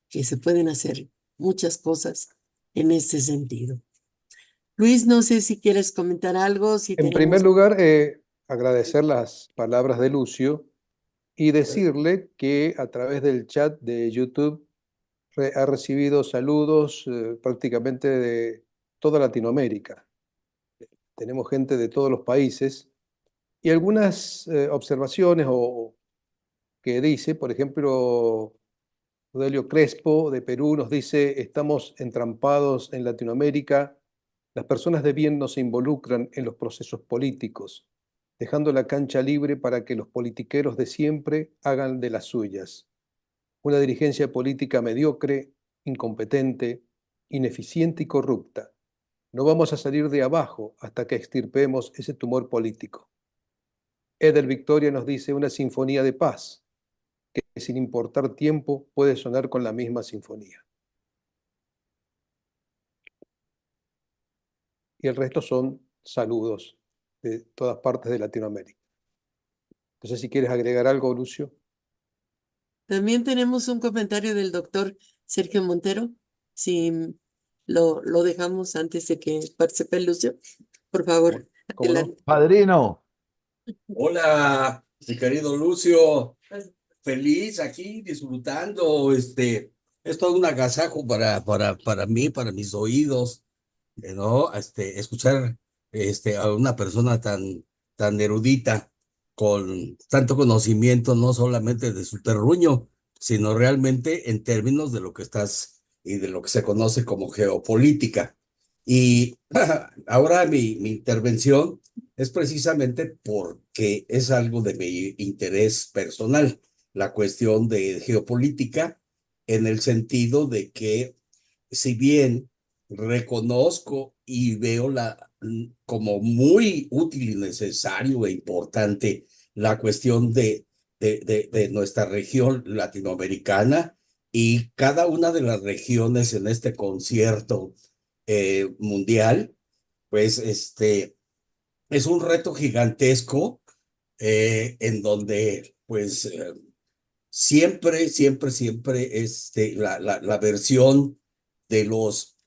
que se pueden hacer muchas cosas en ese sentido. Luis, no sé si quieres comentar algo, si En primer tenemos... lugar, agradecer las palabras de Lucio y decirle que a través del chat de YouTube ha recibido saludos prácticamente de toda Latinoamérica. Tenemos gente de todos los países y algunas observaciones que dice, por ejemplo, Rodelio Crespo de Perú nos dice, estamos entrampados en Latinoamérica, las personas de bien no se involucran en los procesos políticos, dejando la cancha libre para que los politiqueros de siempre hagan de las suyas. Una dirigencia política mediocre, incompetente, ineficiente y corrupta. No vamos a salir de abajo hasta que extirpemos ese tumor político. Eder Victoria nos dice una sinfonía de paz, que sin importar tiempo puede sonar con la misma sinfonía. Y el resto son saludos de todas partes de Latinoamérica. No sé si quieres agregar algo, Lucio. También tenemos un comentario del doctor Sergio Montero, si lo dejamos antes de que participe Lucio, por favor, ¿Cómo no? adelante. Padrino. Hola, mi querido Lucio, feliz aquí disfrutando, es todo un agasajo para mí, para mis oídos, ¿no? Escuchar, a una persona tan erudita, con tanto conocimiento, no solamente de su terruño, sino realmente en términos de lo que estás y de lo que se conoce como geopolítica. Y ahora mi intervención es precisamente porque es algo de mi interés personal, la cuestión de geopolítica, en el sentido de que, si bien reconozco y veo como muy útil y necesario e importante la cuestión de nuestra región latinoamericana y cada una de las regiones en este concierto mundial, pues es un reto gigantesco, en donde pues siempre la versión de los,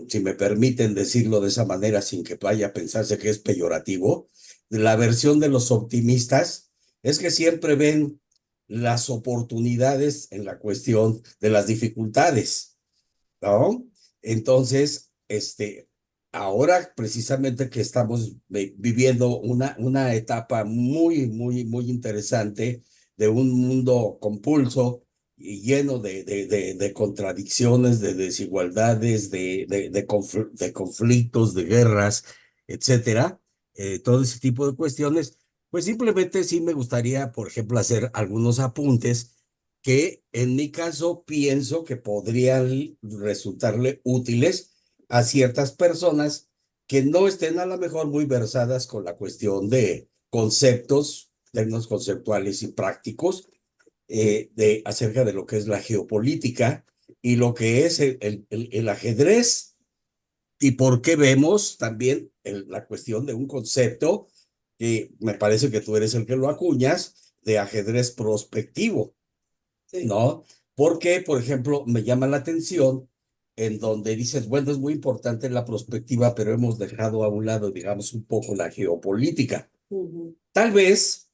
si me permiten decirlo de esa manera sin que vaya a pensarse que es peyorativo, la versión de los optimistas es que siempre ven las oportunidades en la cuestión de las dificultades, ¿no? Entonces, ahora precisamente que estamos viviendo una etapa muy interesante de un mundo compulso y lleno de contradicciones, de desigualdades, de conflictos, de guerras, etcétera, todo ese tipo de cuestiones, pues simplemente sí me gustaría, por ejemplo, hacer algunos apuntes que en mi caso pienso que podrían resultarle útiles a ciertas personas que no estén a lo mejor muy versadas con la cuestión de conceptos, términos conceptuales y prácticos, acerca de lo que es la geopolítica y lo que es el ajedrez, y por qué vemos también la cuestión de un concepto que me parece que tú eres el que lo acuñas, de ajedrez prospectivo, ¿no? Porque, por ejemplo, me llama la atención en donde dices, bueno, es muy importante la prospectiva, pero hemos dejado a un lado, digamos, un poco la geopolítica. Tal vez,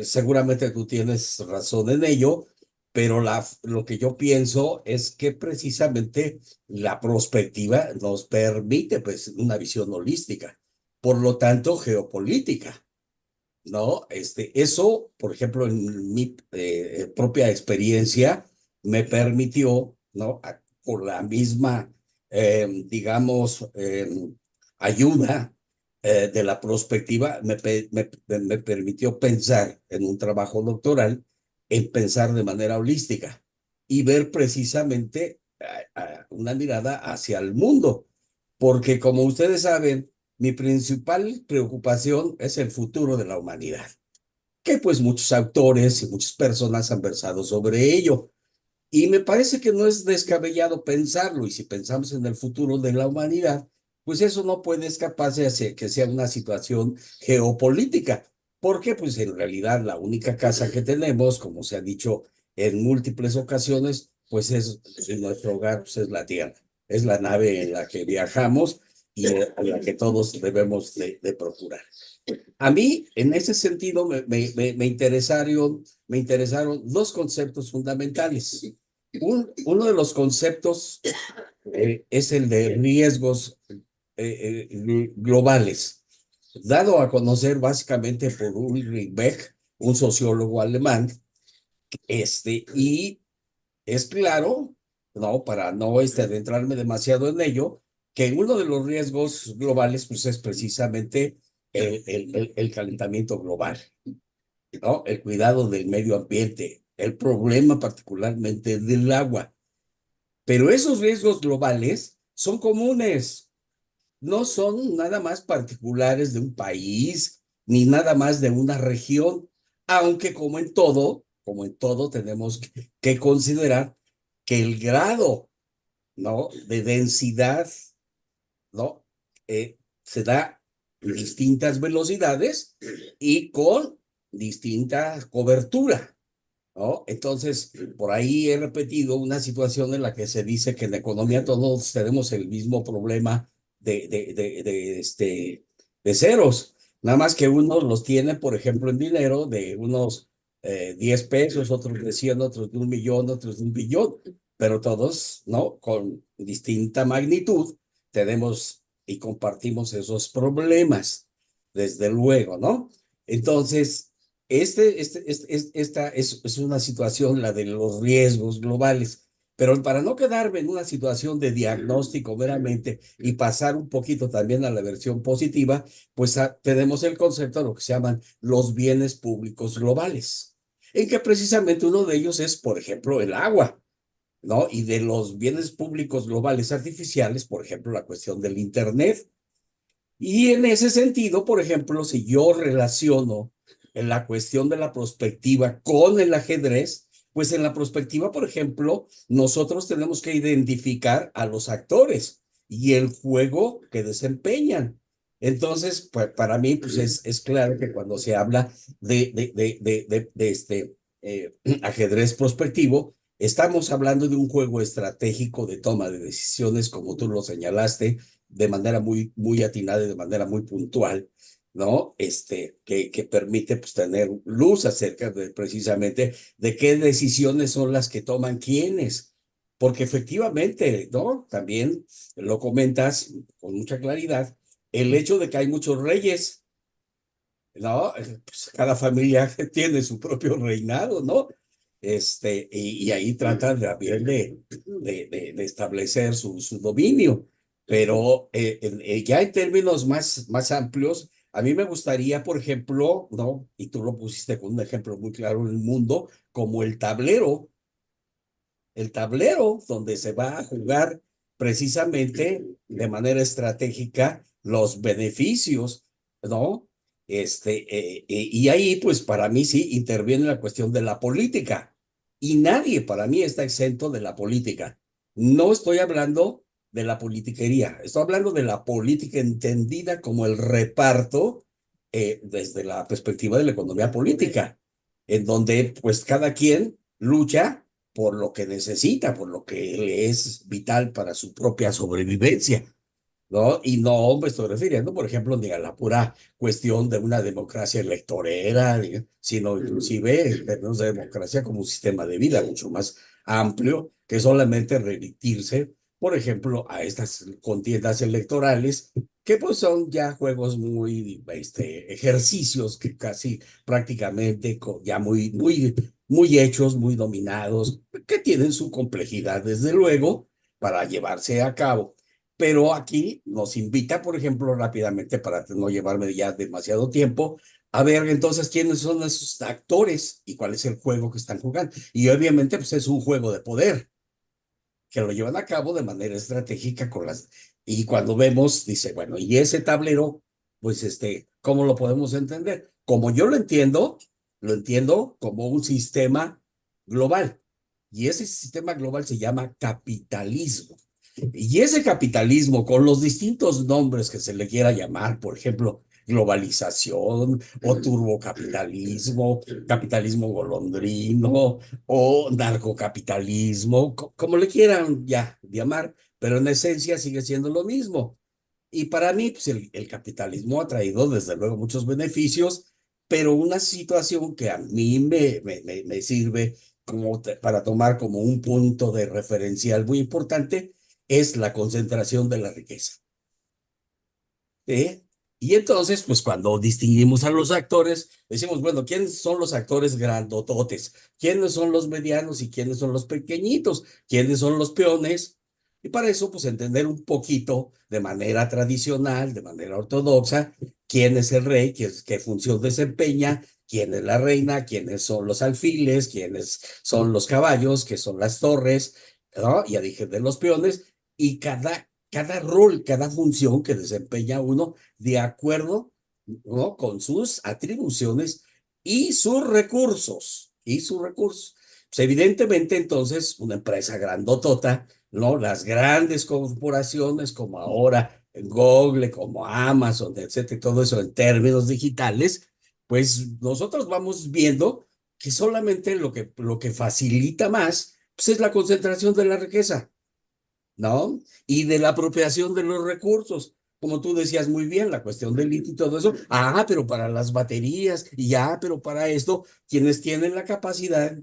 seguramente tú tienes razón en ello, pero lo que yo pienso es que precisamente la prospectiva nos permite, pues, una visión holística, por lo tanto, geopolítica. ¿No? Eso, por ejemplo, en mi propia experiencia, me permitió, ¿no? Por la misma, digamos, ayuda de la prospectiva, me permitió pensar en un trabajo doctoral, en pensar de manera holística y ver precisamente una mirada hacia el mundo. Porque como ustedes saben, mi principal preocupación es el futuro de la humanidad, que pues muchos autores y muchas personas han versado sobre ello. Y me parece que no es descabellado pensarlo, y si pensamos en el futuro de la humanidad, pues eso no puede escaparse hacia que sea una situación geopolítica, porque pues en realidad la única casa que tenemos, como se ha dicho en múltiples ocasiones, pues es nuestro hogar, pues es la Tierra, es la nave en la que viajamos y a la que todos debemos de procurar. A mí, en ese sentido, me interesaron dos conceptos fundamentales. Uno de los conceptos es el de riesgos globales, dado a conocer básicamente por Ulrich Beck, un sociólogo alemán, y es claro, no, para no adentrarme demasiado en ello, que uno de los riesgos globales pues, es precisamente el calentamiento global, ¿no? El cuidado del medio ambiente, el problema particularmente del agua. Pero esos riesgos globales son comunes, no son nada más particulares de un país, ni nada más de una región, aunque como en todo tenemos que considerar que el grado, ¿no? de densidad, ¿no? Se da en distintas velocidades y con distinta cobertura, ¿no? Entonces, por ahí he repetido una situación en la que se dice que en la economía todos tenemos el mismo problema de ceros, nada más que unos los tienen, por ejemplo, en dinero de unos 10 pesos, otros de 100, otros de 1 millón, otros de 1 billón, pero todos, ¿no? Con distinta magnitud tenemos y compartimos esos problemas, desde luego, ¿no? Entonces, esta es una situación, la de los riesgos globales, pero para no quedarme en una situación de diagnóstico meramente y pasar un poquito también a la versión positiva, pues tenemos el concepto de lo que se llaman los bienes públicos globales, en que precisamente uno de ellos es, por ejemplo, el agua, ¿no? Y de los bienes públicos globales artificiales, por ejemplo, la cuestión del Internet. Y en ese sentido, por ejemplo, si yo relaciono en la cuestión de la prospectiva con el ajedrez, pues en la prospectiva, por ejemplo, nosotros tenemos que identificar a los actores y el juego que desempeñan. Entonces, pues, para mí, pues es claro que cuando se habla de ajedrez prospectivo, estamos hablando de un juego estratégico de toma de decisiones, como tú lo señalaste, de manera muy atinada y de manera muy puntual, ¿no? Que permite pues tener luz acerca de precisamente de qué decisiones son las que toman quiénes, porque efectivamente, ¿no? También lo comentas con mucha claridad, el hecho de que hay muchos reyes, ¿no? Pues cada familia tiene su propio reinado, ¿no? Y ahí tratan también de establecer su dominio. Pero ya en términos más amplios, a mí me gustaría, por ejemplo, ¿no? Y tú lo pusiste con un ejemplo muy claro en el mundo, como el tablero donde se va a jugar precisamente de manera estratégica los beneficios, ¿no? Y ahí, pues para mí sí interviene la cuestión de la política. Y nadie para mí está exento de la política. No estoy hablando de la politiquería, estoy hablando de la política entendida como el reparto desde la perspectiva de la economía política, en donde pues cada quien lucha por lo que necesita, por lo que le es vital para su propia sobrevivencia, ¿no? Y no me estoy refiriendo, por ejemplo, ni a la pura cuestión de una democracia electorera, sino inclusive en términos de democracia como un sistema de vida mucho más amplio que solamente remitirse, por ejemplo, a estas contiendas electorales que pues son ya juegos muy, ejercicios que casi prácticamente ya muy hechos, muy dominados, que tienen su complejidad, desde luego, para llevarse a cabo. Pero aquí nos invita, por ejemplo, rápidamente, para no llevarme ya demasiado tiempo, a ver entonces quiénes son esos actores y cuál es el juego que están jugando. Y obviamente, pues es un juego de poder que lo llevan a cabo de manera estratégica con las... Y cuando vemos, dice, bueno, y ese tablero, pues, ¿cómo lo podemos entender? Como yo lo entiendo como un sistema global. Y ese sistema global se llama capitalismo. Y ese capitalismo, con los distintos nombres que se le quiera llamar, por ejemplo, globalización o turbocapitalismo, capitalismo golondrino o narcocapitalismo, como le quieran ya llamar, pero en esencia sigue siendo lo mismo. Y para mí, pues el capitalismo ha traído desde luego muchos beneficios, pero una situación que a mí me sirve como para tomar como un punto de referencial muy importante es la concentración de la riqueza. ¿Sí? Y entonces, pues cuando distinguimos a los actores, decimos, bueno, ¿quiénes son los actores grandototes? ¿Quiénes son los medianos y quiénes son los pequeñitos? ¿Quiénes son los peones? Y para eso, pues entender un poquito de manera tradicional, de manera ortodoxa, quién es el rey, qué función desempeña, quién es la reina, quiénes son los alfiles, quiénes son los caballos, qué son las torres, ¿no? Ya dije de los peones, y cada rol, cada función que desempeña uno de acuerdo, ¿no? Con sus atribuciones y sus recursos, Pues evidentemente, entonces, una empresa grandotota, ¿no? Las grandes corporaciones como ahora Google, como Amazon, etcétera, todo eso en términos digitales, pues nosotros vamos viendo que solamente lo que facilita más, pues es la concentración de la riqueza, ¿no? Y de la apropiación de los recursos. Como tú decías muy bien, la cuestión del litio y todo eso. Ah, pero para las baterías, y ya, pero para esto, quienes tienen la capacidad,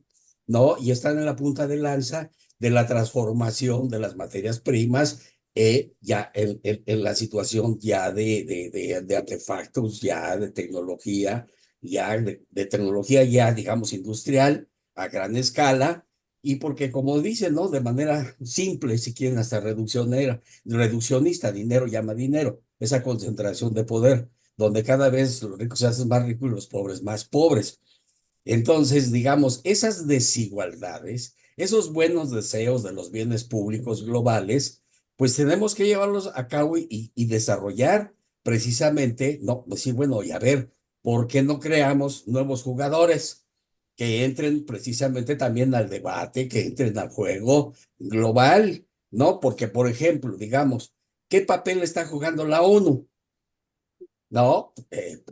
¿no? Y están en la punta de lanza de la transformación de las materias primas, ya en la situación ya de artefactos, ya de tecnología, ya de tecnología ya, digamos, industrial a gran escala, y porque, como dicen, ¿no? De manera simple, si quieren, hasta reduccionista, dinero llama dinero, esa concentración de poder, donde cada vez los ricos se hacen más ricos y los pobres más pobres. Entonces, digamos, esas desigualdades, esos buenos deseos de los bienes públicos globales, pues tenemos que llevarlos a cabo y desarrollar precisamente, no, decir, bueno, y a ver, ¿por qué no creamos nuevos jugadores que entren precisamente también al debate, que entren al juego global, ¿no? Porque, por ejemplo, digamos, ¿qué papel está jugando la ONU? ¿No?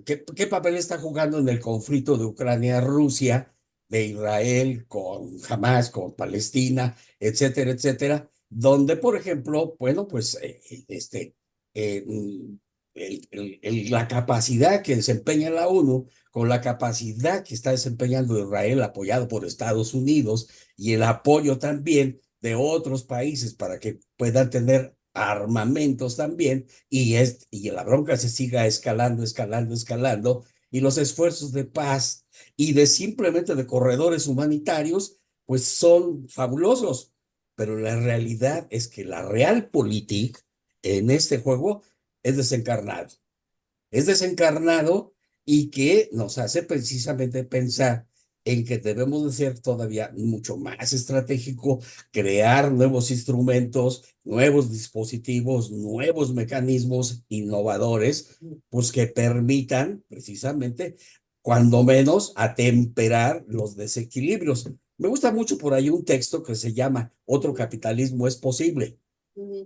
¿Qué papel está jugando en el conflicto de Ucrania-Rusia, de Israel con Hamas, con Palestina, etcétera, etcétera? Donde, por ejemplo, bueno, pues eh, la capacidad que desempeña la ONU con la capacidad que está desempeñando Israel, apoyado por Estados Unidos, y el apoyo también de otros países para que puedan tener armamentos también, y la bronca se siga escalando, escalando, escalando, y los esfuerzos de paz y de simplemente de corredores humanitarios, pues son fabulosos. Pero la realidad es que la realpolitik en este juego es desencarnado. Es desencarnado y que nos hace precisamente pensar en que debemos de ser todavía mucho más estratégico, crear nuevos instrumentos, nuevos dispositivos, nuevos mecanismos innovadores, pues que permitan precisamente, cuando menos, atemperar los desequilibrios. Me gusta mucho por ahí un texto que se llama Otro capitalismo es posible,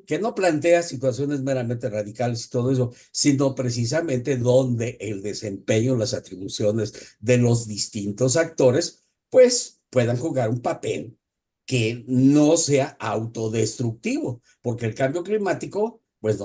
que no plantea situaciones meramente radicales y todo eso, sino precisamente donde el desempeño, las atribuciones de los distintos actores, pues puedan jugar un papel que no sea autodestructivo, porque el cambio climático pues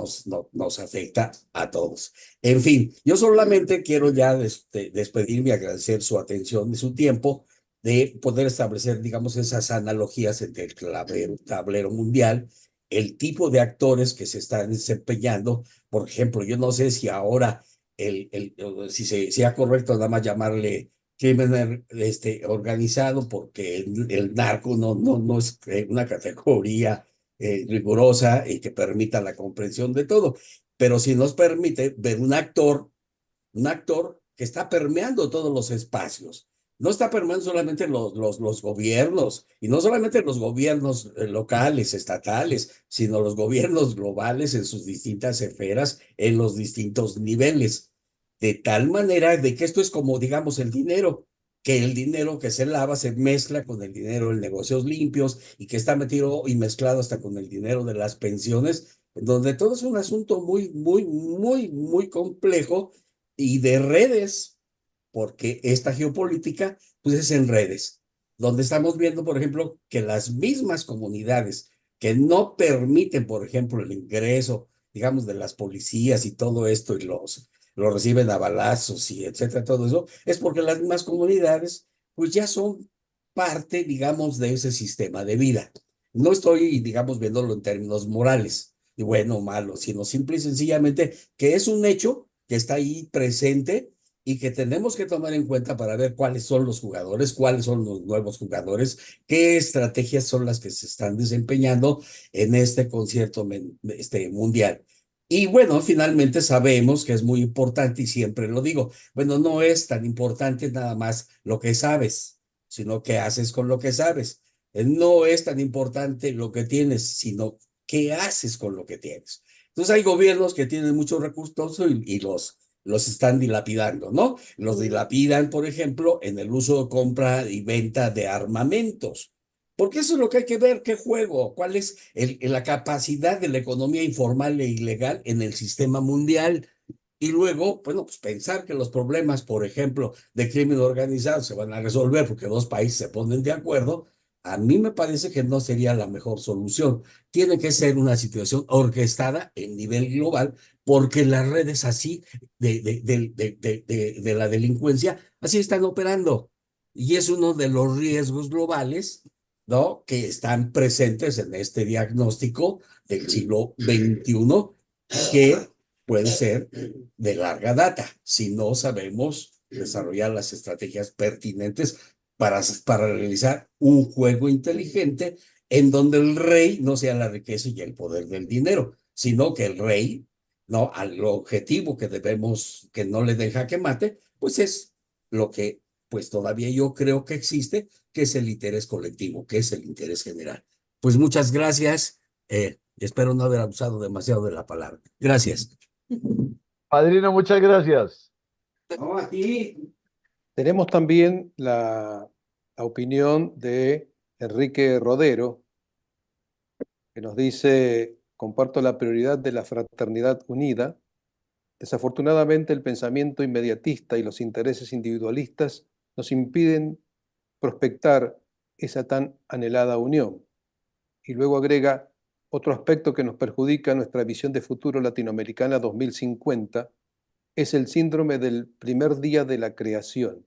nos afecta a todos. En fin, yo solamente quiero ya despedirme y agradecer su atención y su tiempo de poder establecer, digamos, esas analogías entre el tablero mundial, el tipo de actores que se están desempeñando. Por ejemplo, yo no sé si ahora si sea correcto nada más llamarle crimen organizado, porque el narco no es una categoría rigurosa y que permita la comprensión de todo, pero sí nos permite ver un actor que está permeando todos los espacios. No está permeando solamente los gobiernos, y no solamente los gobiernos locales, estatales, sino los gobiernos globales en sus distintas esferas, en los distintos niveles. De tal manera de que esto es como, digamos, el dinero, que el dinero que se lava se mezcla con el dinero de negocios limpios y que está metido y mezclado hasta con el dinero de las pensiones, donde todo es un asunto muy, muy, muy, muy complejo y de redes, porque esta geopolítica pues es en redes, donde estamos viendo, por ejemplo, que las mismas comunidades que no permiten, por ejemplo, el ingreso, digamos, de las policías y todo esto, y los reciben a balazos y etcétera, todo eso, es porque las mismas comunidades pues ya son parte, digamos, de ese sistema de vida. No estoy, digamos, viéndolo en términos morales, y bueno o malo, sino simple y sencillamente que es un hecho que está ahí presente y que tenemos que tomar en cuenta para ver cuáles son los jugadores, cuáles son los nuevos jugadores, qué estrategias son las que se están desempeñando en este concierto mundial. Y bueno, finalmente sabemos que es muy importante, y siempre lo digo, bueno, no es tan importante nada más lo que sabes, sino qué haces con lo que sabes. No es tan importante lo que tienes, sino qué haces con lo que tienes. Entonces hay gobiernos que tienen muchos recursos y los están dilapidando, ¿no? Los dilapidan, por ejemplo, en el uso de compra y venta de armamentos. Porque eso es lo que hay que ver, qué juego, cuál es la capacidad de la economía informal e ilegal en el sistema mundial. Y luego, bueno, pues pensar que los problemas, por ejemplo, de crimen organizado se van a resolver porque dos países se ponen de acuerdo, a mí me parece que no sería la mejor solución. Tiene que ser una situación orquestada en nivel global, porque las redes así de la delincuencia así están operando. Y es uno de los riesgos globales, ¿no?, que están presentes en este diagnóstico del siglo XXI, que puede ser de larga data si no sabemos desarrollar las estrategias pertinentes para realizar un juego inteligente en donde el rey no sea la riqueza y el poder del dinero, sino que el rey, no, al objetivo que debemos, que no le deja que mate, pues es lo que pues todavía yo creo que existe, que es el interés colectivo, que es el interés general. Pues muchas gracias. Espero no haber abusado demasiado de la palabra. Gracias. Padrino, muchas gracias. No, aquí. Tenemos también la opinión de Enrique Rodero, que nos dice: comparto la prioridad de la fraternidad unida. Desafortunadamente, el pensamiento inmediatista y los intereses individualistas nos impiden prospectar esa tan anhelada unión. Y luego agrega: otro aspecto que nos perjudica nuestra visión de futuro latinoamericana 2050 es el síndrome del primer día de la creación,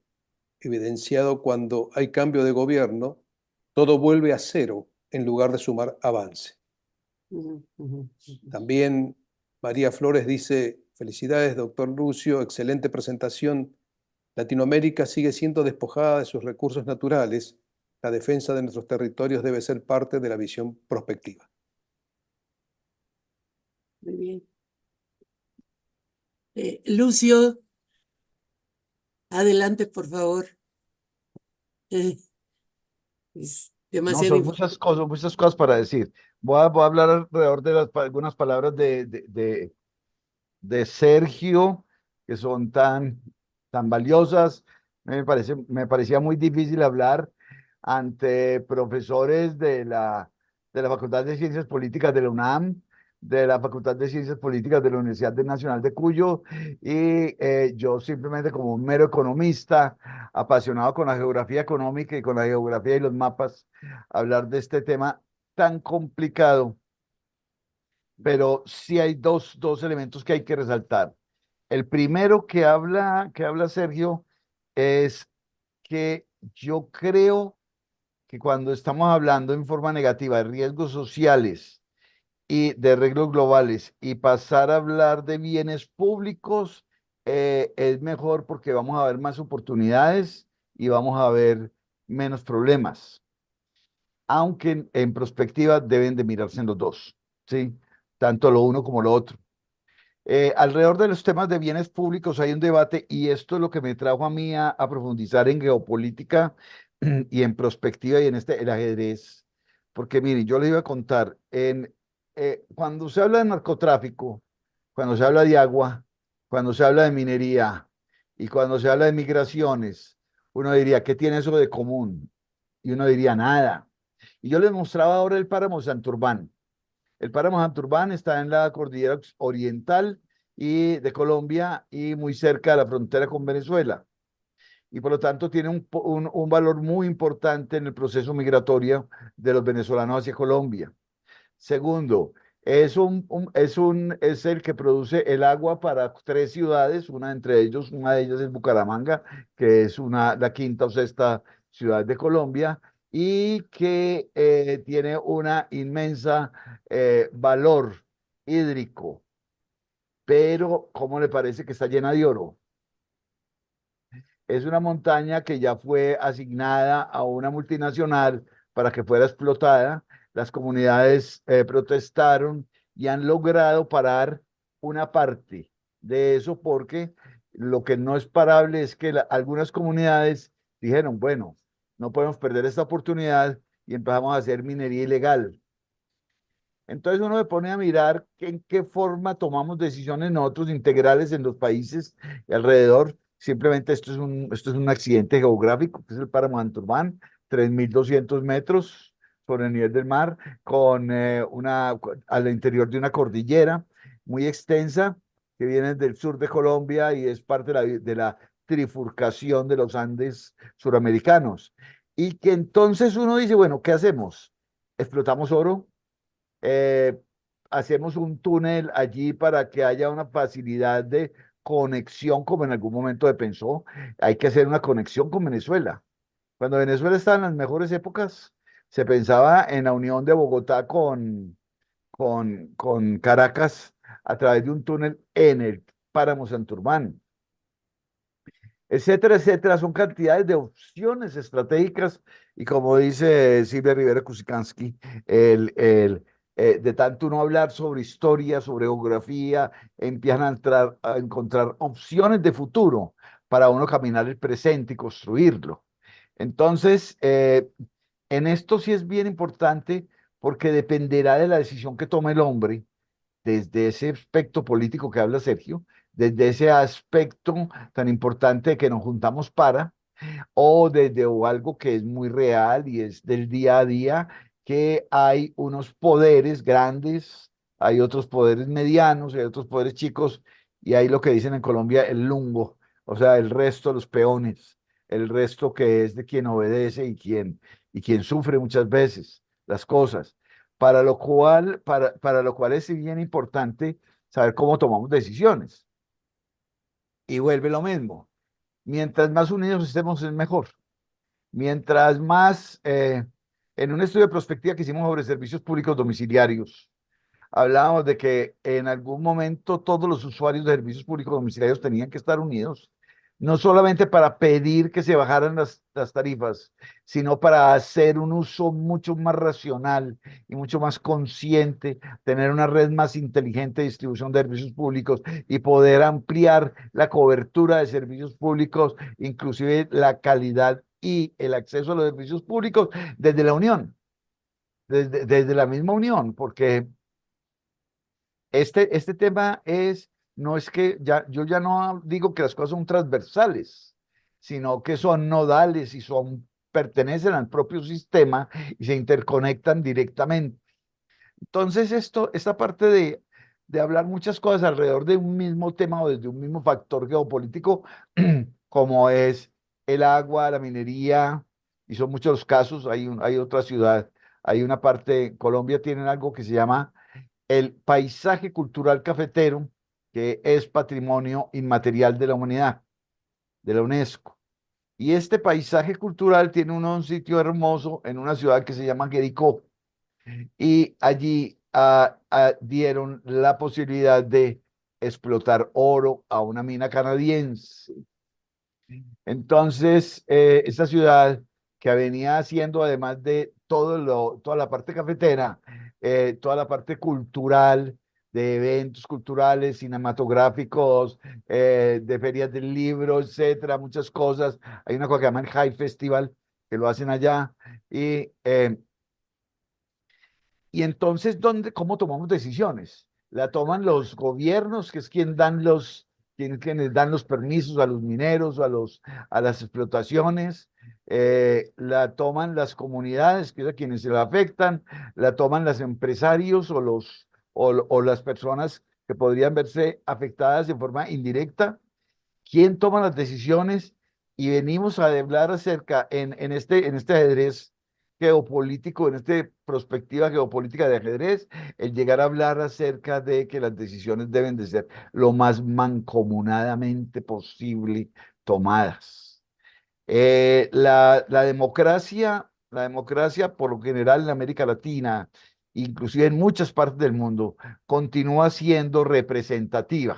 evidenciado cuando hay cambio de gobierno, todo vuelve a cero en lugar de sumar avance. Ujú, ujú, ujú. También María Flores dice, felicidades, doctor Lucio, excelente presentación. Latinoamérica sigue siendo despojada de sus recursos naturales. La defensa de nuestros territorios debe ser parte de la visión prospectiva. Muy bien. Lucio, adelante, por favor. Es No, demasiada son información. muchas cosas para decir. Voy a hablar alrededor de algunas palabras de Sergio, que son tan valiosas. Me parecía muy difícil hablar ante profesores de la Facultad de Ciencias Políticas de la UNAM, de la Facultad de Ciencias Políticas de la Universidad Nacional de Cuyo, y yo simplemente como un mero economista, apasionado con la geografía económica y con la geografía y los mapas, hablar de este tema tan complicado, pero sí hay dos elementos que hay que resaltar. El primero que habla Sergio es que yo creo que cuando estamos hablando en forma negativa de riesgos sociales y de arreglos globales y pasar a hablar de bienes públicos, es mejor porque vamos a ver más oportunidades y vamos a ver menos problemas, aunque en perspectiva deben de mirarse en los dos, ¿sí? Tanto lo uno como lo otro. Alrededor de los temas de bienes públicos hay un debate y esto es lo que me trajo a mí a profundizar en geopolítica y en perspectiva y en el ajedrez. Porque miren, yo les iba a contar, cuando se habla de narcotráfico, cuando se habla de agua, cuando se habla de minería y cuando se habla de migraciones, uno diría, ¿qué tiene eso de común? Y uno diría, nada. Y yo les mostraba ahora el páramo Santurbán. El páramo Santurbán está en la cordillera oriental y de Colombia y muy cerca de la frontera con Venezuela. Y por lo tanto tiene un valor muy importante en el proceso migratorio de los venezolanos hacia Colombia. Segundo, es el que produce el agua para 3 ciudades, una de ellas es Bucaramanga, que es la quinta o sexta ciudad de Colombia, y que tiene una inmensa valor hídrico, pero ¿cómo le parece que está llena de oro? Es una montaña que ya fue asignada a una multinacional para que fuera explotada. Las comunidades protestaron y han logrado parar una parte de eso porque lo que no es parable es que algunas comunidades dijeron, bueno, no podemos perder esta oportunidad y empezamos a hacer minería ilegal. Entonces uno se pone a mirar en qué forma tomamos decisiones nosotros integrales en los países y alrededor. Simplemente esto es un accidente geográfico, que es el páramo de Anturbán, 3.200 metros sobre el nivel del mar, al interior de una cordillera muy extensa que viene del sur de Colombia y es parte de la trifurcación de los Andes suramericanos. Y que entonces uno dice, bueno, ¿qué hacemos? ¿Explotamos oro? eh, Hacemos un túnel allí para que haya una facilidad de conexión, como en algún momento se pensó, hay que hacer una conexión con Venezuela. Cuando Venezuela estaba en las mejores épocas, se pensaba en la unión de Bogotá con Caracas a través de un túnel en el páramo Santurbán, etcétera, etcétera. Son cantidades de opciones estratégicas y como dice Silvia Rivera Kusikanski, de tanto no hablar sobre historia, sobre geografía, empiezan a encontrar opciones de futuro para uno caminar el presente y construirlo. Entonces, en esto sí es bien importante porque dependerá de la decisión que tome el hombre desde ese aspecto político que habla Sergio, desde ese aspecto tan importante de que nos juntamos o algo que es muy real y es del día a día, que hay unos poderes grandes, hay otros poderes medianos, hay otros poderes chicos, y hay lo que dicen en Colombia el lungo, o sea, el resto, los peones, el resto que es de quien obedece y quien sufre muchas veces las cosas. Para lo cual es bien importante saber cómo tomamos decisiones. Y vuelve lo mismo. Mientras más unidos estemos es mejor. Mientras más en un estudio de prospectiva que hicimos sobre servicios públicos domiciliarios, hablábamos de que en algún momento todos los usuarios de servicios públicos domiciliarios tenían que estar unidos, no solamente para pedir que se bajaran las tarifas, sino para hacer un uso mucho más racional y mucho más consciente, tener una red más inteligente de distribución de servicios públicos y poder ampliar la cobertura de servicios públicos, inclusive la calidad y el acceso a los servicios públicos desde la Unión, desde la misma Unión, porque este tema no es que yo ya no digo que las cosas son transversales, sino que son nodales y pertenecen al propio sistema y se interconectan directamente. Entonces, esta parte de hablar muchas cosas alrededor de un mismo tema o desde un mismo factor geopolítico, como es el agua, la minería, y son muchos los casos, hay otra ciudad, hay una parte, Colombia tiene algo que se llama el paisaje cultural cafetero, que es patrimonio inmaterial de la humanidad, de la UNESCO. Y este paisaje cultural tiene un sitio hermoso en una ciudad que se llama Jericó. Y allí dieron la posibilidad de explotar oro a una mina canadiense. Entonces, esta ciudad que venía haciendo, además de toda la parte cafetera, toda la parte cultural, de eventos culturales, cinematográficos, de ferias del libro, etcétera, muchas cosas. Hay una cosa que llaman High Festival, que lo hacen allá, y entonces, ¿cómo tomamos decisiones? La toman los gobiernos, que es quienes dan los permisos a los mineros, a las explotaciones, la toman las comunidades, que es a quienes se la afectan, la toman los empresarios o las personas que podrían verse afectadas de forma indirecta. ¿Quién toma las decisiones? Y venimos a hablar acerca en este ajedrez geopolítico, en esta perspectiva geopolítica de ajedrez, el llegar a hablar acerca de que las decisiones deben de ser lo más mancomunadamente posible tomadas. La democracia, por lo general en América Latina, inclusive en muchas partes del mundo, continúa siendo representativa.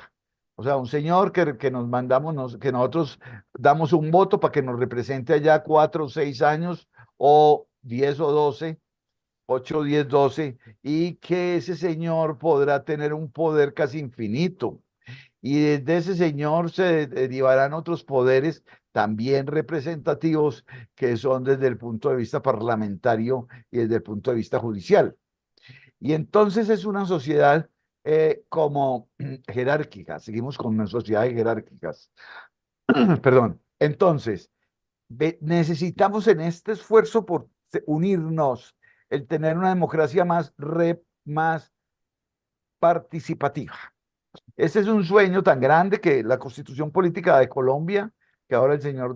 O sea, un señor que nos mandamos, que nosotros damos un voto para que nos represente allá 4 o 6 años, o 10 o 12, 8, 10, 12, y que ese señor podrá tener un poder casi infinito. Y desde ese señor se derivarán otros poderes también representativos, que son desde el punto de vista parlamentario y desde el punto de vista judicial. Y entonces es una sociedad como jerárquica, seguimos con una sociedad jerárquicas. Perdón. Entonces, necesitamos en este esfuerzo por unirnos, el tener una democracia más participativa. Ese es un sueño tan grande que la Constitución Política de Colombia, que ahora el señor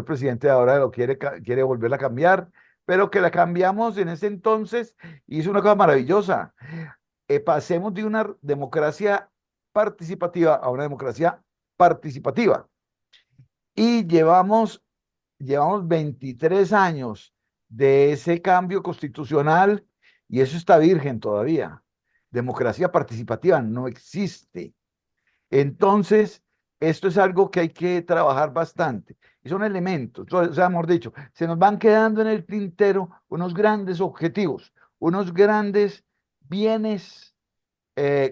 presidente de ahora quiere volverla a cambiar, pero que la cambiamos en ese entonces y es una cosa maravillosa. Pasemos de una democracia participativa a una democracia participativa. Y llevamos 23 años de ese cambio constitucional y eso está virgen todavía. Democracia participativa no existe. Entonces, esto es algo que hay que trabajar bastante. Y son elementos, o sea, mejor dicho, se nos van quedando en el tintero unos grandes objetivos, unos grandes bienes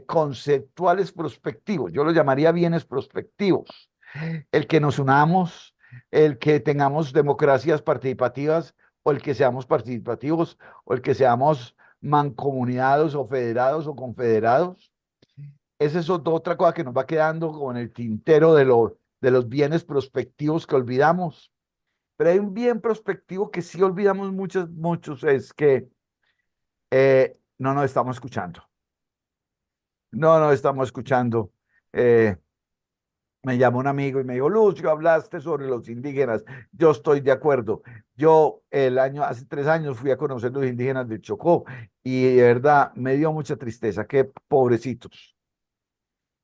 conceptuales prospectivos. Yo los llamaría bienes prospectivos. El que nos unamos, el que tengamos democracias participativas, o el que seamos participativos, o el que seamos mancomunidades o federados o confederados. Esa es otra cosa que nos va quedando con el tintero de los bienes prospectivos que olvidamos. Pero hay un bien prospectivo que sí olvidamos muchos, es que no nos estamos escuchando. No nos estamos escuchando. Eh, Me llamó un amigo y me dijo, Lucio, hablaste sobre los indígenas. Yo estoy de acuerdo. Yo hace 3 años fui a conocer los indígenas del Chocó y de verdad me dio mucha tristeza. Qué pobrecitos.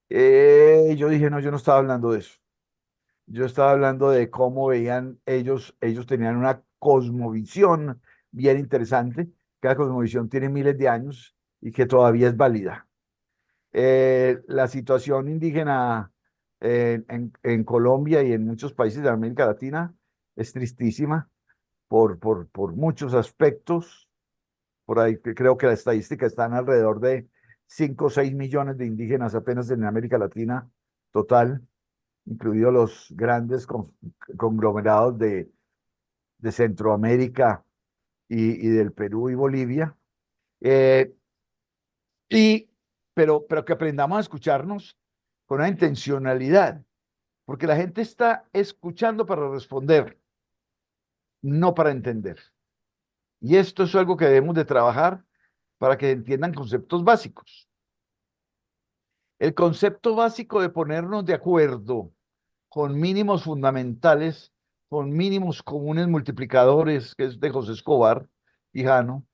Yo dije, no, yo no estaba hablando de eso. Yo estaba hablando de cómo veían ellos tenían una cosmovisión bien interesante, que la cosmovisión tiene miles de años y que todavía es válida. La situación indígena en Colombia y en muchos países de América Latina es tristísima por muchos aspectos. Por ahí creo que la estadística están alrededor de 5 o 6 millones de indígenas apenas en América Latina total, incluidos los grandes conglomerados de Centroamérica y del Perú y Bolivia. Eh, y, pero que aprendamos a escucharnos con una intencionalidad, porque la gente está escuchando para responder, no para entender. Y esto es algo que debemos de trabajar para que entiendan conceptos básicos. El concepto básico de ponernos de acuerdo con mínimos fundamentales, con mínimos comunes multiplicadores, que es de José Escobar y Jano,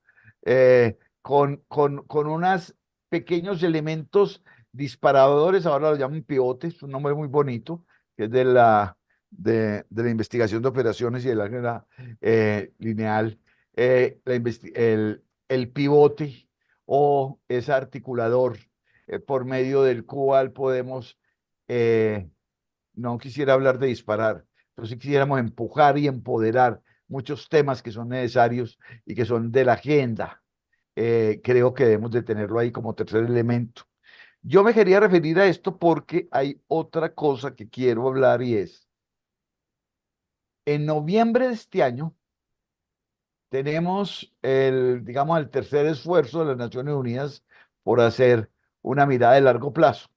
con unos pequeños elementos disparadores, ahora lo llaman pivotes, un nombre muy bonito, que es de la investigación de operaciones y de la álgebra lineal. El pivote o ese articulador por medio del cual podemos, no quisiera hablar de disparar, pero sí quisiéramos empujar y empoderar muchos temas que son necesarios y que son de la agenda. Creo que debemos de tenerlo ahí como tercer elemento. Yo me quería referir a esto porque hay otra cosa que quiero hablar y es, en noviembre de este año tenemos digamos, el tercer esfuerzo de las Naciones Unidas por hacer una mirada de largo plazo.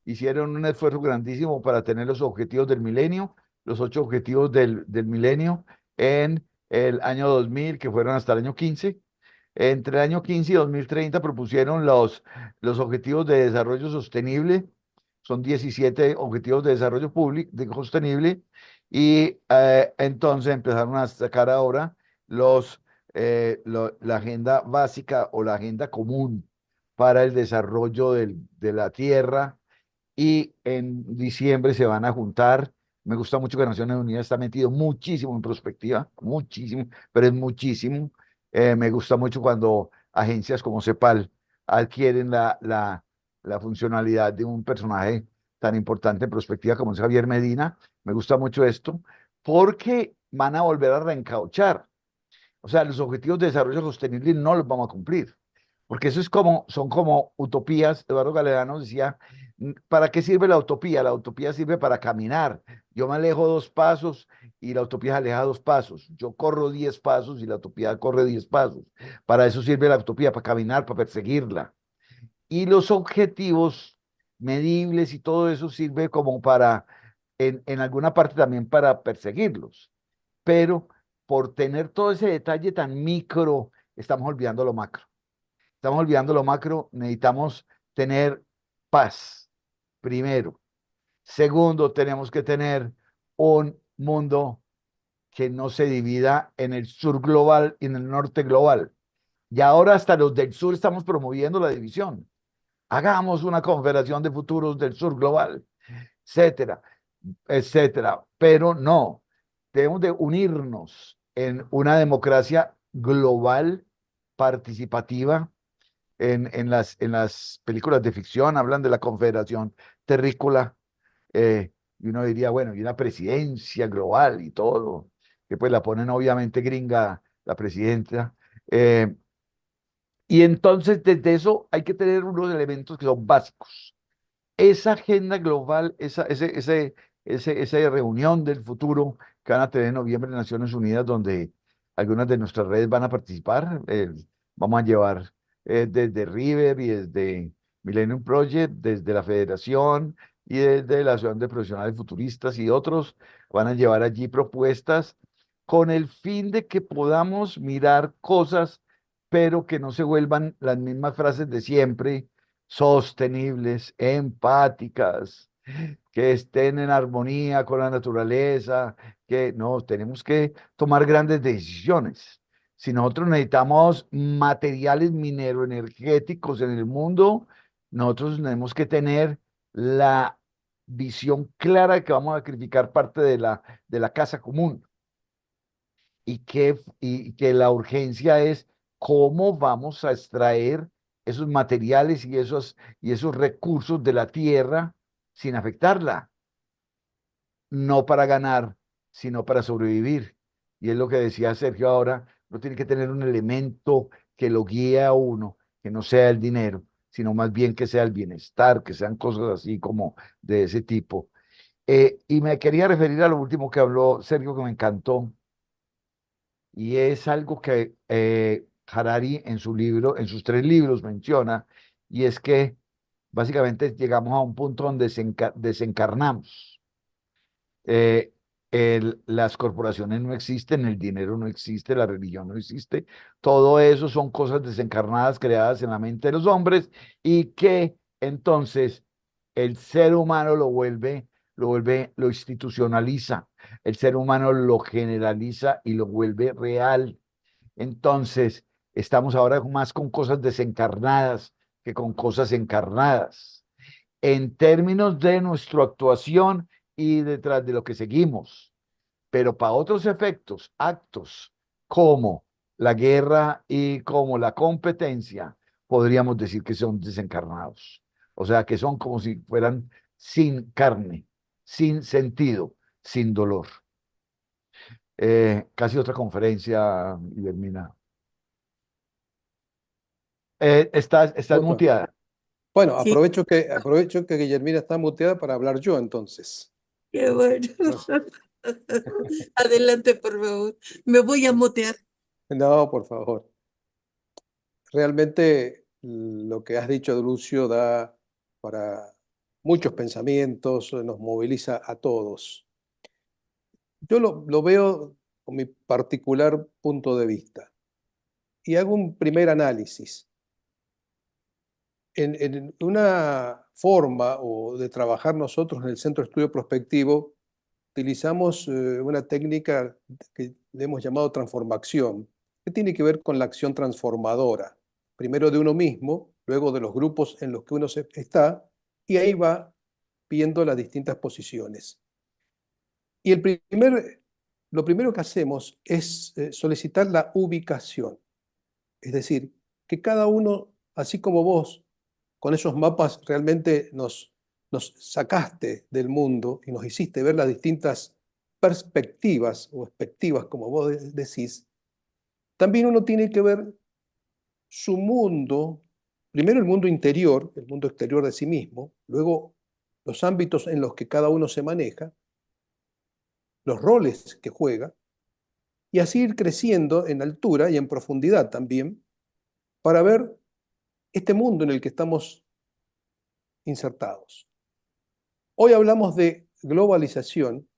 Hicieron un esfuerzo grandísimo para tener los objetivos del milenio, los 8 objetivos del milenio en el año 2000, que fueron hasta el año 15. Entre el año 15 y 2030 propusieron los objetivos de desarrollo sostenible, son 17 objetivos de desarrollo público, sostenible, y entonces empezaron a sacar ahora la agenda básica o la agenda común para el desarrollo de la tierra, y en diciembre se van a juntar. Me gusta mucho que Naciones Unidas está metido muchísimo en prospectiva, muchísimo, pero es muchísimo. Me gusta mucho cuando agencias como CEPAL adquieren la funcionalidad de un personaje tan importante en prospectiva como es Javier Medina. Me gusta mucho esto porque van a volver a reencauchar. O sea, los objetivos de desarrollo sostenible no los vamos a cumplir, porque eso son como utopías. Eduardo Galeano decía, ¿para qué sirve la utopía? La utopía sirve para caminar. Yo me alejo 2 pasos y la utopía se aleja 2 pasos. Yo corro 10 pasos y la utopía corre 10 pasos. Para eso sirve la utopía, para caminar, para perseguirla. Y los objetivos medibles y todo eso sirve como para, en alguna parte también para perseguirlos, pero por tener todo ese detalle tan micro, estamos olvidando lo macro. Estamos olvidando lo macro, necesitamos tener paz, primero. Segundo, tenemos que tener un mundo que no se divida en el sur global y en el norte global. Y ahora hasta los del sur estamos promoviendo la división. Hagamos una confederación de futuros del sur global, etcétera, etcétera. Pero no, debemos de unirnos en una democracia global, participativa. En las películas de ficción hablan de la confederación terrícola, y uno diría, bueno, y una presidencia global y todo, que pues la ponen obviamente gringa la presidenta. Y entonces desde eso hay que tener unos elementos que son básicos. Esa agenda global, esa reunión del futuro que van a tener en noviembre en Naciones Unidas, donde algunas de nuestras redes van a participar. Vamos a llevar desde River y desde Millennium Project, desde la Federación y desde la Asociación de Profesionales Futuristas y otros, van a llevar allí propuestas con el fin de que podamos mirar cosas, pero que no se vuelvan las mismas frases de siempre: sostenibles, empáticas, que estén en armonía con la naturaleza, que no, tenemos que tomar grandes decisiones. Si nosotros necesitamos materiales mineroenergéticos en el mundo, nosotros tenemos que tener la visión clara de que vamos a sacrificar parte de la casa común. y que la urgencia es cómo vamos a extraer esos materiales y esos recursos de la tierra sin afectarla, no para ganar, sino para sobrevivir. Y es lo que decía Sergio ahora, no tiene que tener un elemento que lo guíe a uno, que no sea el dinero, sino más bien que sea el bienestar, que sean cosas así como de ese tipo. Y me quería referir a lo último que habló Sergio, que me encantó, y es algo que Harari en su libro, en sus 3 libros menciona, y es que básicamente llegamos a un punto donde desencarnamos. Eh, las corporaciones no existen, el dinero no existe, la religión no existe. Todo eso son cosas desencarnadas creadas en la mente de los hombres y que entonces el ser humano lo institucionaliza, el ser humano lo generaliza y lo vuelve real. Entonces, estamos ahora más con cosas desencarnadas que con cosas encarnadas en términos de nuestra actuación y detrás de lo que seguimos. Pero para otros efectos, actos como la guerra y como la competencia, podríamos decir que son desencarnados. O sea, que son como si fueran sin carne, sin sentido, sin dolor. Casi otra conferencia, Guillermina. Estás Otra. muteada. Bueno, Sí, aprovecho que Guillermina está muteada para hablar yo entonces. qué bueno. Adelante, por favor. Me voy a motear. No, por favor. Realmente lo que has dicho, Lucio, da para muchos pensamientos, nos moviliza a todos. Yo lo veo con mi particular punto de vista y hago un primer análisis. En una forma o de trabajar nosotros en el Centro de Estudio Prospectivo, utilizamos una técnica que le hemos llamado transformación, que tiene que ver con la acción transformadora, primero de uno mismo, luego de los grupos en los que uno está, y ahí va viendo las distintas posiciones. Y lo primero que hacemos es solicitar la ubicación, es decir, que cada uno, así como vos, con esos mapas realmente nos sacaste del mundo y nos hiciste ver las distintas perspectivas o expectativas, como vos decís, también uno tiene que ver su mundo, primero el mundo interior, el mundo exterior de sí mismo, luego los ámbitos en los que cada uno se maneja, los roles que juega, y así ir creciendo en altura y en profundidad también, para ver este mundo en el que estamos insertados. Hoy hablamos de globalización,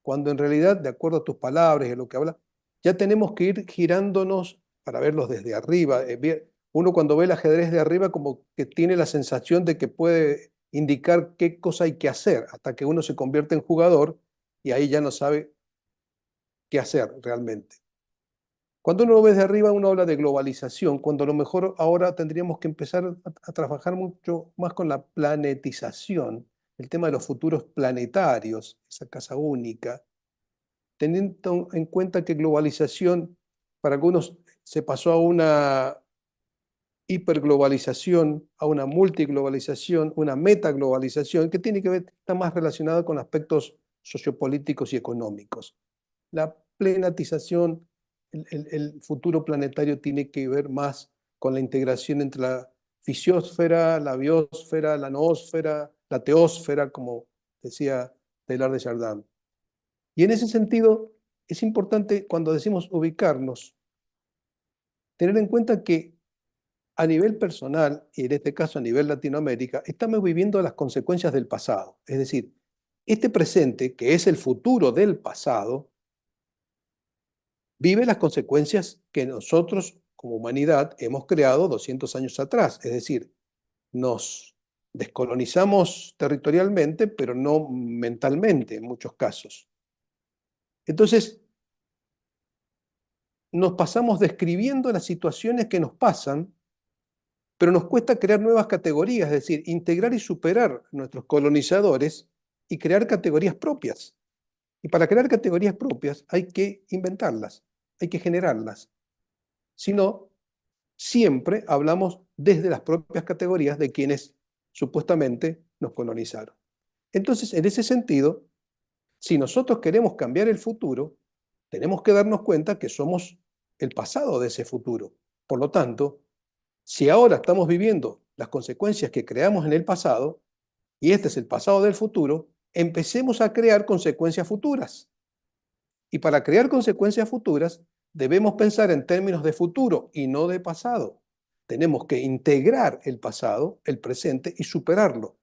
cuando en realidad, de acuerdo a tus palabras y a lo que hablas, ya tenemos que ir girándonos para verlos desde arriba. Uno cuando ve el ajedrez de arriba como que tiene la sensación de que puede indicar qué cosa hay que hacer, hasta que uno se convierte en jugador y ahí ya no sabe qué hacer realmente. Cuando uno lo ve desde arriba, uno habla de globalización, cuando a lo mejor ahora tendríamos que empezar a trabajar mucho más con la planetización, el tema de los futuros planetarios, esa casa única, teniendo en cuenta que globalización para algunos se pasó a una hiperglobalización, a una multiglobalización, una metaglobalización, que tiene que ver, está más relacionada con aspectos sociopolíticos y económicos. La planetización, el futuro planetario tiene que ver más con la integración entre la fisiosfera, la biosfera, la noósfera, la teósfera, como decía Teilhard de Chardin. Y en ese sentido, es importante cuando decimos ubicarnos, tener en cuenta que a nivel personal, y en este caso a nivel Latinoamérica, estamos viviendo las consecuencias del pasado. Es decir, este presente, que es el futuro del pasado, vive las consecuencias que nosotros como humanidad hemos creado 200 años atrás. Es decir, nos descolonizamos territorialmente, pero no mentalmente en muchos casos. Entonces, nos pasamos describiendo las situaciones que nos pasan, pero nos cuesta crear nuevas categorías, es decir, integrar y superar nuestros colonizadores y crear categorías propias. Y para crear categorías propias hay que inventarlas, hay que generarlas. Si no, siempre hablamos desde las propias categorías de quienes supuestamente nos colonizaron. Entonces, en ese sentido, si nosotros queremos cambiar el futuro, tenemos que darnos cuenta que somos el pasado de ese futuro. Por lo tanto, si ahora estamos viviendo las consecuencias que creamos en el pasado, y este es el pasado del futuro, empecemos a crear consecuencias futuras. Y para crear consecuencias futuras, debemos pensar en términos de futuro y no de pasado. Tenemos que integrar el pasado, el presente y superarlo.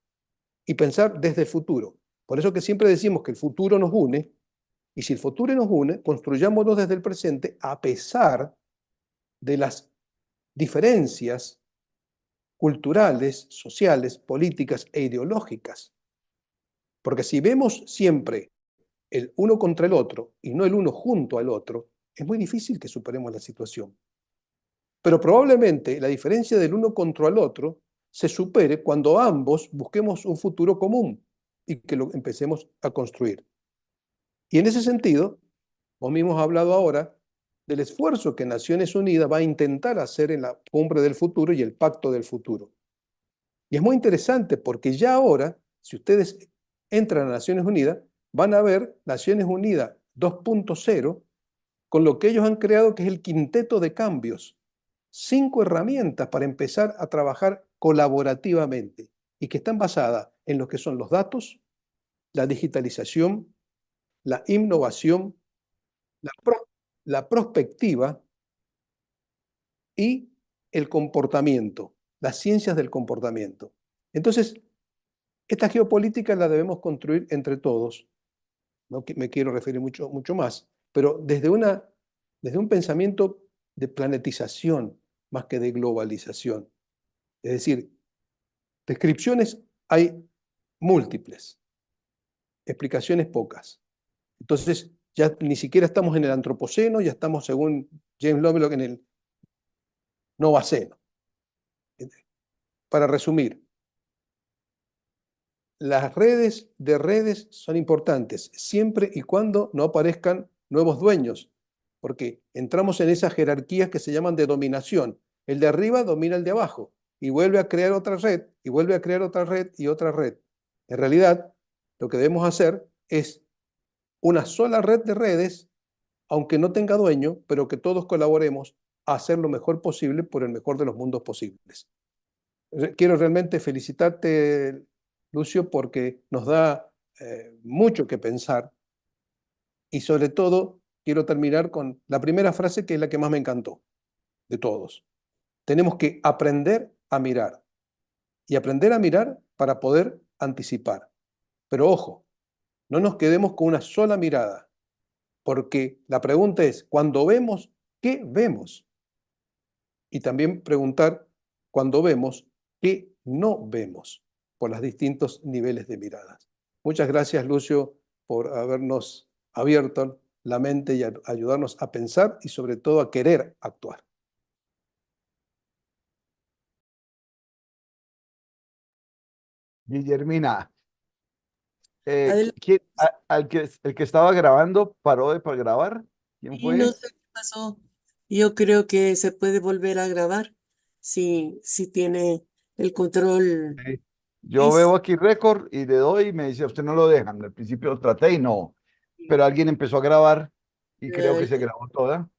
Y pensar desde el futuro. Por eso que siempre decimos que el futuro nos une, y si el futuro nos une, construyámoslo desde el presente a pesar de las diferencias culturales, sociales, políticas e ideológicas. Porque si vemos siempre el uno contra el otro y no el uno junto al otro, es muy difícil que superemos la situación. Pero probablemente la diferencia del uno contra el otro se supere cuando ambos busquemos un futuro común y que lo empecemos a construir. Y en ese sentido, vos mismos has hablado ahora del esfuerzo que Naciones Unidas va a intentar hacer en la cumbre del futuro y el pacto del futuro. Y es muy interesante porque ya ahora, si ustedes entran a Naciones Unidas, van a ver Naciones Unidas 2.0 con lo que ellos han creado, que es el quinteto de cambios. 5 herramientas para empezar a trabajar colaborativamente y que están basadas en lo que son los datos, la digitalización, la innovación, la prospectiva y el comportamiento, las ciencias del comportamiento. Entonces, esta geopolítica la debemos construir entre todos. No me quiero referir mucho más, pero desde un pensamiento de planetización más que de globalización. Es decir, descripciones hay múltiples, explicaciones pocas. Entonces, ya ni siquiera estamos en el antropoceno, ya estamos, según James Lovelock, en el novaceno. Para resumir, las redes de redes son importantes siempre y cuando no aparezcan nuevos dueños, porque entramos en esas jerarquías que se llaman de dominación. El de arriba domina el de abajo y vuelve a crear otra red y vuelve a crear otra red y otra red. En realidad, lo que debemos hacer es una sola red de redes, aunque no tenga dueño, pero que todos colaboremos a hacer lo mejor posible por el mejor de los mundos posibles. Quiero realmente felicitarte, Lucio, porque nos da mucho que pensar y sobre todo quiero terminar con la primera frase que es la que más me encantó de todos. Tenemos que aprender a mirar y aprender a mirar para poder anticipar. Pero ojo, no nos quedemos con una sola mirada, porque la pregunta es, cuando vemos, ¿qué vemos? Y también preguntar, cuando vemos, ¿qué no vemos? Por los distintos niveles de miradas. Muchas gracias, Lucio, por habernos abierto la mente y ayudarnos a pensar y sobre todo a querer actuar. Guillermina, Adelante. el que estaba grabando paró de para grabar. ¿Quién Y no fue? sé qué pasó. Yo creo que se puede volver a grabar si tiene el control. Sí. Yo Luis. veo aquí récord y le doy y me dice, usted no lo dejan. Al principio traté y no, pero alguien empezó a grabar y creo que se grabó toda.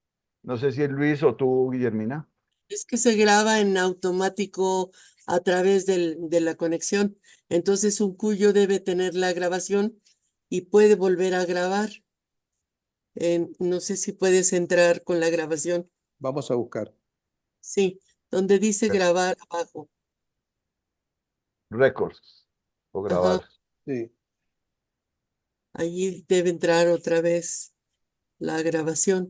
No sé si es Luis o tú, Guillermina. Es que se graba en automático a través de la conexión. Entonces un cuyo debe tener la grabación y puede volver a grabar. No sé si puedes entrar con la grabación. Vamos a buscar. Sí, donde dice grabar abajo. Records o Ajá, grabar. Sí. allí debe entrar otra vez la grabación.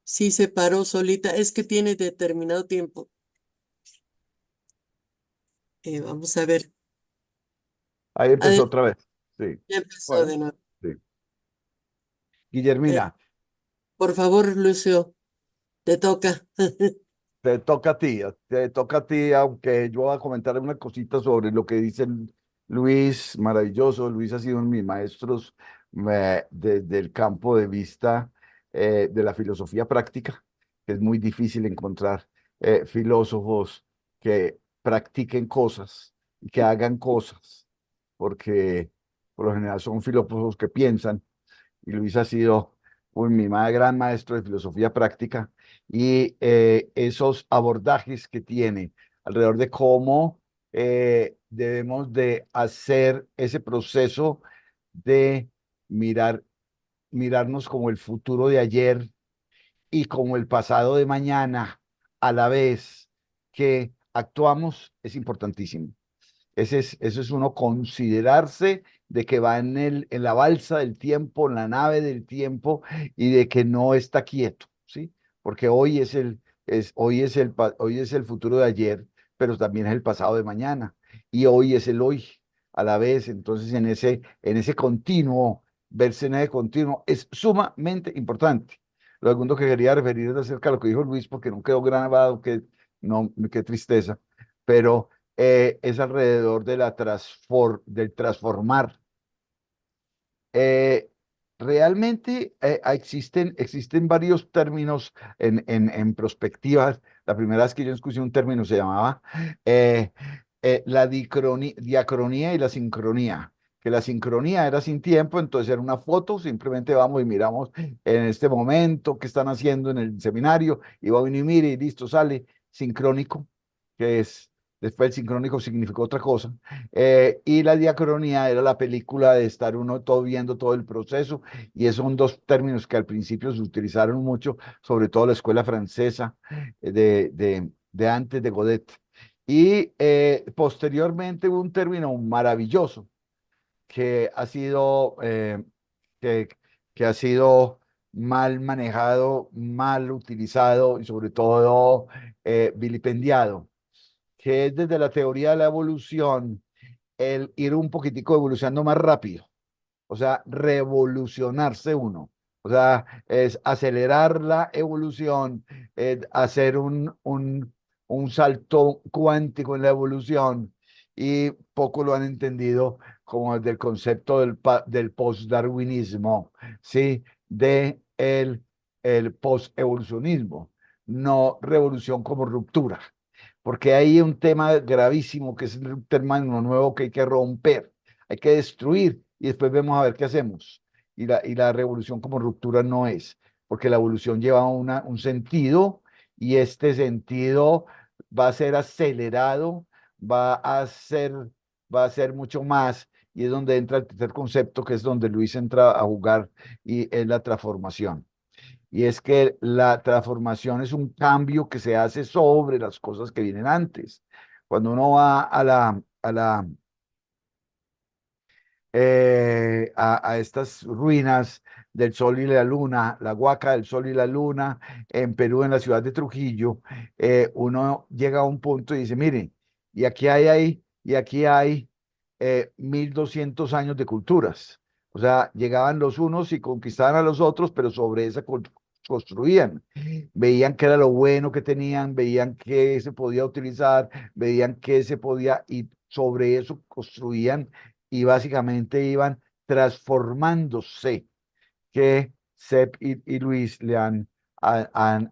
Sí, se paró solita. Es que tiene determinado tiempo. Vamos a ver. Ahí empezó Adel- otra vez. Sí, Ya empezó Bueno, de nuevo. sí. Eh, Guillermina, por favor, Lucio, te toca. te toca a ti, aunque yo voy a comentar una cosita sobre lo que dice Luis, maravilloso. Luis ha sido uno de mis maestros desde el campo de vista de la filosofía práctica, que es muy difícil encontrar filósofos que practiquen cosas y que hagan cosas, porque por lo general son filósofos que piensan, y Luis ha sido gran maestro de filosofía práctica, y esos abordajes que tiene alrededor de cómo debemos de hacer ese proceso de mirar, mirarnos como el futuro de ayer y como el pasado de mañana a la vez que actuamos es importantísimo. Eso es uno considerarse de que va en la balsa del tiempo, en la nave del tiempo, y de que no está quieto, ¿sí? Porque hoy es el futuro de ayer, pero también es el pasado de mañana, y hoy es el hoy a la vez. Entonces, en ese continuo, verse en ese continuo es sumamente importante. Lo segundo que quería referir es acerca de lo que dijo Luis, porque no quedó grabado, que no, qué tristeza, pero es alrededor de del transformar. Eh, Realmente existen varios términos en perspectivas. La primera vez que yo escuché un término se llamaba eh, la diacronía y la sincronía. Que la sincronía era sin tiempo, entonces era una foto, simplemente vamos y miramos en este momento qué están haciendo en el seminario, y va uno y mire y listo, sale sincrónico, que es, después el sincrónico significó otra cosa. Y la diacronía era la película de estar uno todo viendo todo el proceso, y esos son dos términos que al principio se utilizaron mucho, sobre todo la escuela francesa de antes de Godet. Y posteriormente hubo un término maravilloso que ha sido, que, que ha sido mal manejado, mal utilizado y sobre todo vilipendiado, que es desde la teoría de la evolución el ir un poquitico evolucionando más rápido, o sea, revolucionarse uno. O sea, es acelerar la evolución, hacer un salto cuántico en la evolución, y poco lo han entendido como desde el concepto del post-darwinismo, ¿sí? El post-evolucionismo, no revolución como ruptura, porque hay un tema gravísimo que es un tema nuevo que hay que romper, hay que destruir, y después vemos a ver qué hacemos. Y la revolución como ruptura no es, porque la evolución lleva un sentido, y este sentido va a ser acelerado, va a ser, va a ser mucho más, y es donde entra el tercer concepto, que es donde Luis entra a jugar, y es la transformación. Y es que la transformación es un cambio que se hace sobre las cosas que vienen antes. Cuando uno va a estas ruinas del Sol y la Luna, la Huaca del Sol y la Luna, en Perú, en la ciudad de Trujillo, uno llega a un punto y dice, miren, y aquí hay 1200 años de culturas. O sea, llegaban los unos y conquistaban a los otros, pero sobre esa construían. Veían qué era lo bueno que tenían, veían qué se podía utilizar, veían qué se podía, y sobre eso construían, y básicamente iban transformándose, que Sepp y Luis le han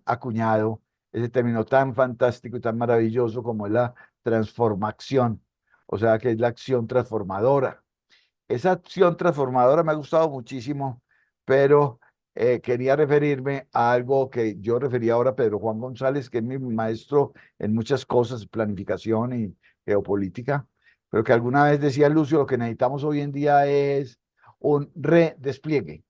acuñado ese término tan fantástico y tan maravilloso como es la transformación, o sea, que es la acción transformadora. Esa acción transformadora me ha gustado muchísimo, pero quería referirme a algo que yo refería ahora a Pedro Juan González, que es mi maestro en muchas cosas, planificación y geopolítica, pero que alguna vez decía Lucio, lo que necesitamos hoy en día es un redespliegue.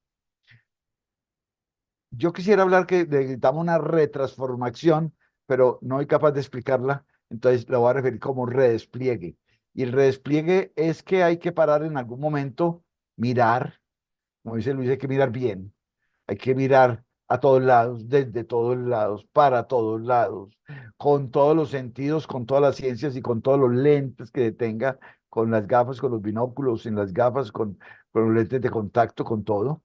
Yo quisiera hablar que necesitamos una retransformación, pero no soy capaz de explicarla, entonces la voy a referir como redespliegue. Y el redespliegue es que hay que parar en algún momento, mirar, como dice Luis, hay que mirar bien, hay que mirar a todos lados, desde todos lados, para todos lados, con todos los sentidos, con todas las ciencias y con todos los lentes que tenga, con las gafas, con los binóculos, sin las gafas, con los lentes de contacto, con todo.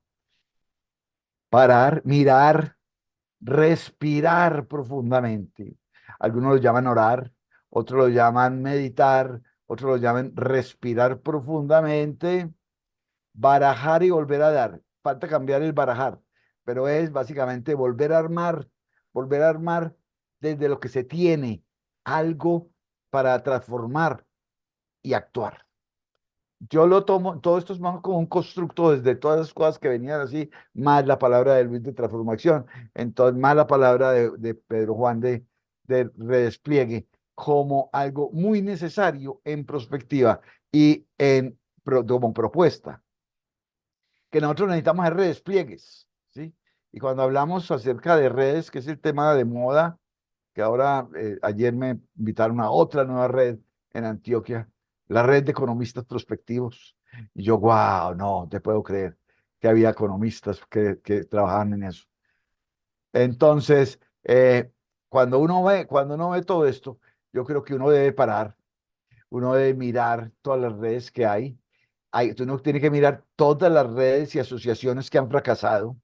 Parar, mirar, respirar profundamente. Algunos lo llaman orar, otros lo llaman meditar, otros lo llaman respirar profundamente, barajar y volver a dar. Falta cambiar el barajar. pero es básicamente volver a armar desde lo que se tiene algo para transformar y actuar. Yo lo tomo, todo esto es más como un constructo desde todas las cosas que venían así, más la palabra de Luis de transformación, entonces más la palabra de Pedro Juan de redespliegue, como algo muy necesario en perspectiva y como propuesta, que nosotros necesitamos es redespliegues, ¿sí? Y cuando hablamos acerca de redes, que es el tema de moda, que ahora ayer me invitaron a otra nueva red en Antioquia, la red de economistas prospectivos. Y yo, wow, no te puedo creer que había economistas que trabajaban en eso. Entonces, cuando uno ve todo esto, yo creo que uno debe parar, uno debe mirar todas las redes que hay. Uno tiene que mirar todas las redes y asociaciones que han fracasado,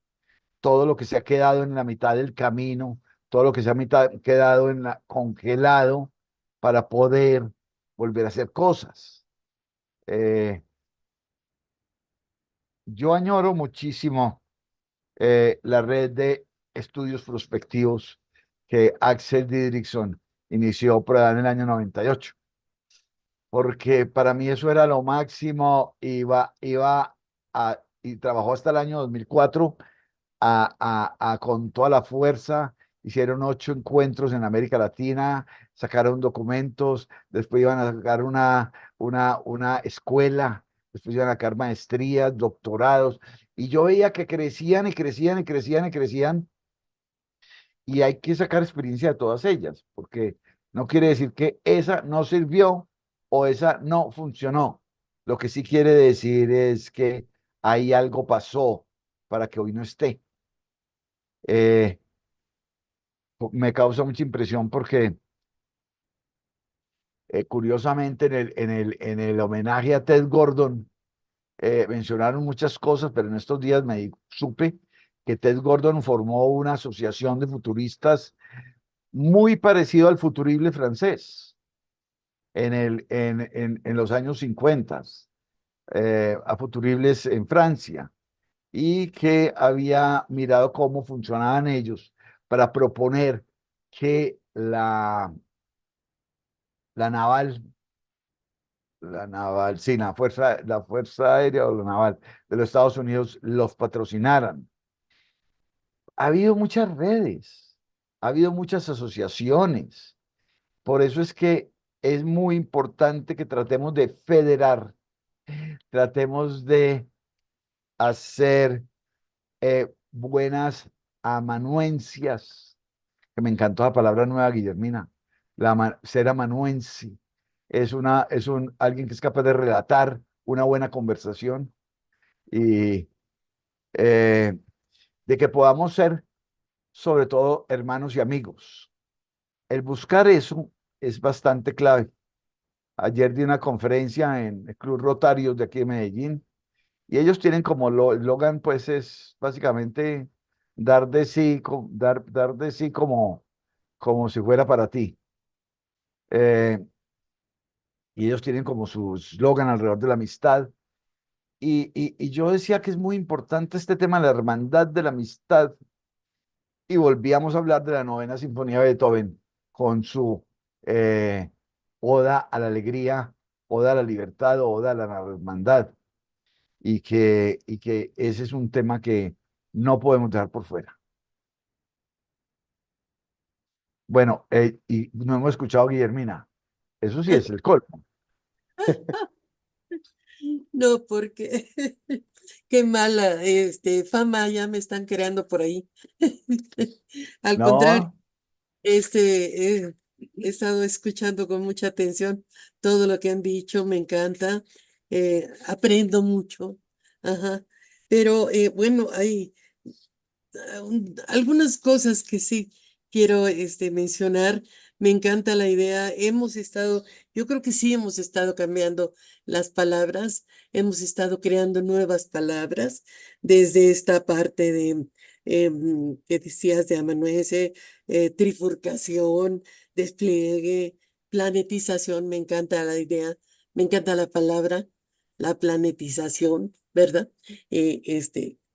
todo lo que se ha quedado en la mitad del camino, todo lo que se ha quedado congelado para poder volver a hacer cosas. Eh, yo añoro muchísimo la red de estudios prospectivos que Axel Didrikson inició por allá en el año 98, porque para mí eso era lo máximo, y trabajó hasta el año 2004 con toda la fuerza. Hicieron 8 encuentros en América Latina, sacaron documentos, después iban a sacar una escuela, después iban a sacar maestrías, doctorados, y yo veía que crecían y crecían y crecían y crecían, y hay que sacar experiencia de todas ellas, porque no quiere decir que esa no sirvió o esa no funcionó. Lo que sí quiere decir es que ahí algo pasó para que hoy no esté. Eh, Me causa mucha impresión porque curiosamente en el homenaje a Ted Gordon mencionaron muchas cosas, pero en estos días supe que Ted Gordon formó una asociación de futuristas muy parecido al futurible francés en los años 50, a futuribles en Francia, y que había mirado cómo funcionaban ellos para proponer que la naval, sí, la fuerza aérea o la naval de los Estados Unidos los patrocinaran. Ha habido muchas redes, ha habido muchas asociaciones. Por eso es que es muy importante que tratemos de federar, tratemos de hacer buenas amanuencias, que me encantó la palabra nueva, Guillermina, ser amanuense. Alguien que es capaz de relatar una buena conversación y eh, de que podamos ser, sobre todo, hermanos y amigos. El buscar eso es bastante clave. Ayer di una conferencia en el Club Rotarios de aquí de Medellín y ellos tienen como eslogan, pues es básicamente dar de sí, dar de sí como si fuera para ti. Eh, y ellos tienen como su eslogan alrededor de la amistad. Y yo decía que es muy importante este tema de la hermandad de la amistad. Y volvíamos a hablar de la novena sinfonía de Beethoven con su eh, oda a la alegría, oda a la libertad, oda a la hermandad. Y que ese es un tema que no podemos dejar por fuera. Bueno, y no hemos escuchado a Guillermina. Eso sí es el colmo. No, porque qué mala fama ya me están creando por ahí. Al contrario, No, he estado escuchando con mucha atención todo lo que han dicho, me encanta, aprendo mucho, ajá. Pero bueno, hay algunas cosas que sí quiero mencionar. Me encanta la idea. Yo creo que sí hemos estado cambiando las palabras, hemos estado creando nuevas palabras desde esta parte de que decías de amanuense, trifurcación, despliegue, planetización. Me encanta la idea, me encanta la palabra, la planetización, ¿verdad?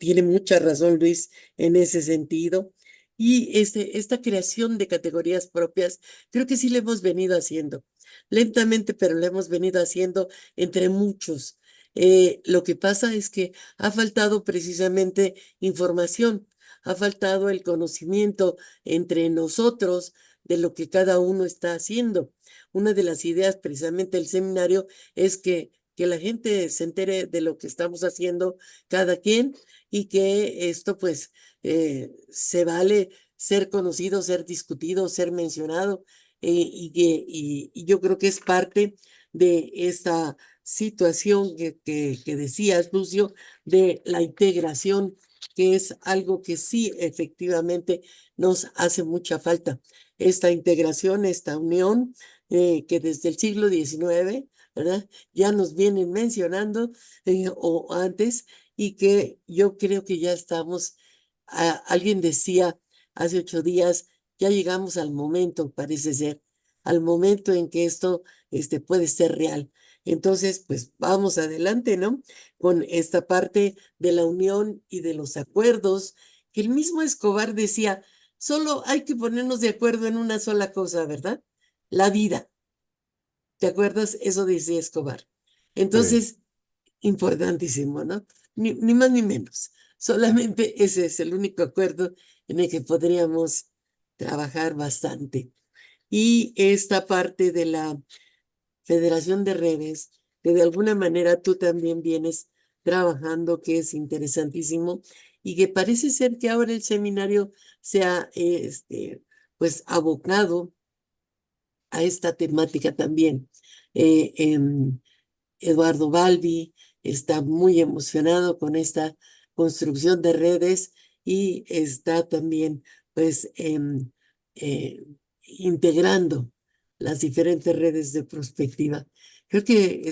tiene mucha razón, Luis, en ese sentido. Y esta creación de categorías propias, creo que sí lo hemos venido haciendo, lentamente, pero lo hemos venido haciendo entre muchos. Lo que pasa es que ha faltado precisamente información, ha faltado el conocimiento entre nosotros de lo que cada uno está haciendo. Una de las ideas precisamente del seminario es que la gente se entere de lo que estamos haciendo cada quien y que esto pues se vale ser conocido, ser discutido, ser mencionado y yo creo que es parte de esta situación que decías, Lucio, de la integración, que es algo que sí efectivamente nos hace mucha falta. Esta integración, esta unión que desde el siglo XIX, ¿verdad? Ya nos vienen mencionando o antes y que yo creo que ya estamos, alguien decía hace 8 días, ya llegamos al momento, parece ser, al momento en que esto puede ser real. Entonces, pues vamos adelante, ¿no? Con esta parte de la unión y de los acuerdos, que el mismo Escobar decía, solo hay que ponernos de acuerdo en una sola cosa, ¿verdad? La vida. ¿Te acuerdas? Eso decía Escobar. Sí. Entonces, importantísimo, ¿no? Ni más ni menos. Solamente ese es el único acuerdo en el que podríamos trabajar bastante. Y esta parte de la Federación de Redes, que de alguna manera tú también vienes trabajando, que es interesantísimo, y que parece ser que ahora el seminario se ha, pues, abocado a esta temática también. Eduardo Balbi está muy emocionado con esta construcción de redes y está también, pues, eh, integrando las diferentes redes de prospectiva. Creo que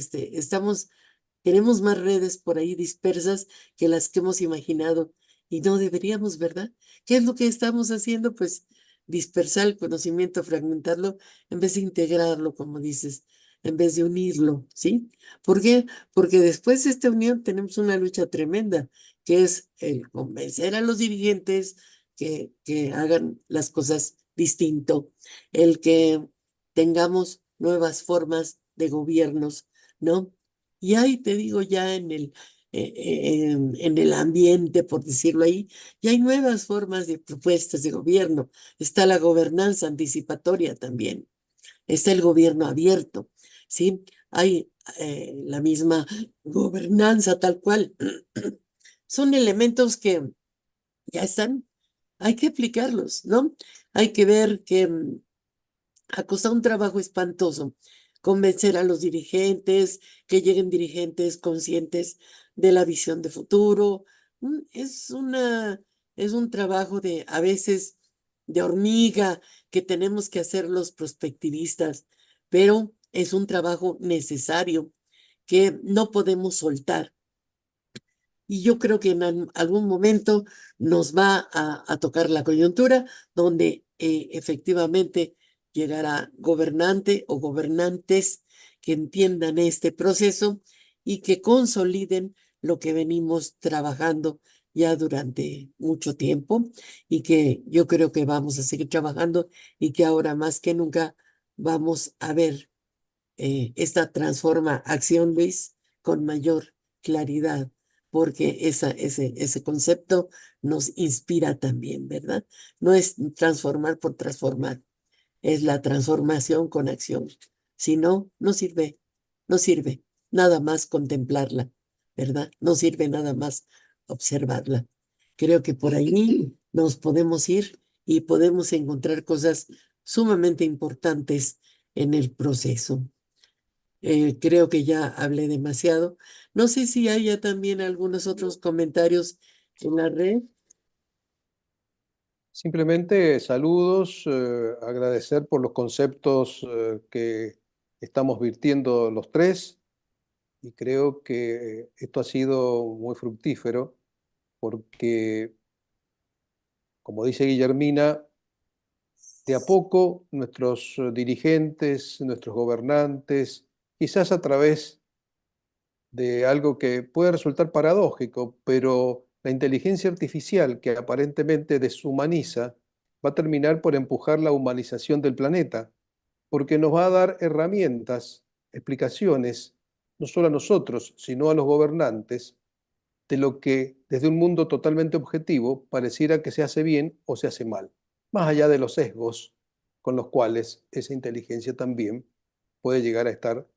tenemos más redes por ahí dispersas que las que hemos imaginado y no deberíamos, ¿verdad? ¿Qué es lo que estamos haciendo? Pues dispersar el conocimiento, fragmentarlo, en vez de integrarlo, como dices, en vez de unirlo, ¿sí? ¿Por qué? Porque después de esta unión tenemos una lucha tremenda, que es el convencer a los dirigentes que hagan las cosas distinto, el que tengamos nuevas formas de gobiernos, ¿no? Y ahí te digo, ya en el ambiente, por decirlo ahí, ya hay nuevas formas de propuestas de gobierno. Está la gobernanza anticipatoria también. Está el gobierno abierto, ¿sí? Hay la misma gobernanza tal cual. Son elementos que ya están, hay que aplicarlos, ¿no? Hay que ver que ha costado un trabajo espantoso convencer a los dirigentes, que lleguen dirigentes conscientes de la visión de futuro. Es un trabajo de, a veces, de hormiga que tenemos que hacer los prospectivistas, pero es un trabajo necesario que no podemos soltar. Y yo creo que en algún momento nos va a tocar la coyuntura donde efectivamente llegará gobernante o gobernantes que entiendan este proceso y que consoliden lo que venimos trabajando ya durante mucho tiempo y que yo creo que vamos a seguir trabajando y que ahora más que nunca vamos a ver esta transforma acción, Luis, con mayor claridad, porque ese concepto nos inspira también, ¿verdad? No es transformar por transformar, es la transformación con acción. Si no, no sirve, no sirve nada más contemplarla, ¿verdad? No sirve nada más observarla. Creo que por ahí nos podemos ir y podemos encontrar cosas sumamente importantes en el proceso. Creo que ya hablé demasiado. No sé si haya también algunos otros comentarios en la red. Simplemente saludos, agradecer por los conceptos que estamos virtiendo los tres y creo que esto ha sido muy fructífero porque, como dice Guillermina, de a poco nuestros dirigentes, nuestros gobernantes, quizás a través de algo que puede resultar paradójico, pero la inteligencia artificial que aparentemente deshumaniza va a terminar por empujar la humanización del planeta, porque nos va a dar herramientas, explicaciones, no solo a nosotros, sino a los gobernantes, de lo que desde un mundo totalmente objetivo pareciera que se hace bien o se hace mal, más allá de los sesgos con los cuales esa inteligencia también puede llegar a estar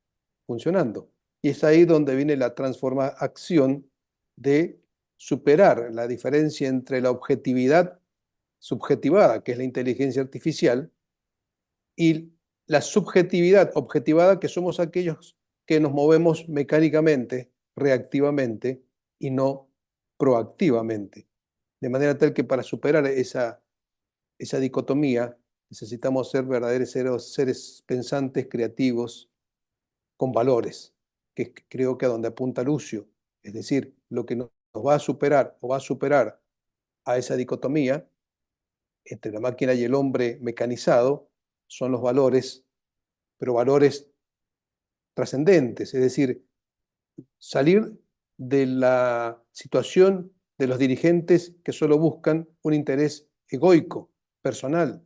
funcionando. Y es ahí donde viene la transformación de superar la diferencia entre la objetividad subjetivada, que es la inteligencia artificial, y la subjetividad objetivada, que somos aquellos que nos movemos mecánicamente, reactivamente y no proactivamente. De manera tal que para superar esa dicotomía necesitamos ser verdaderos seres pensantes, creativos, con valores, que creo que a donde apunta Lucio. Es decir, lo que nos va a superar o va a superar a esa dicotomía entre la máquina y el hombre mecanizado son los valores, pero valores trascendentes, es decir, salir de la situación de los dirigentes que solo buscan un interés egoico, personal,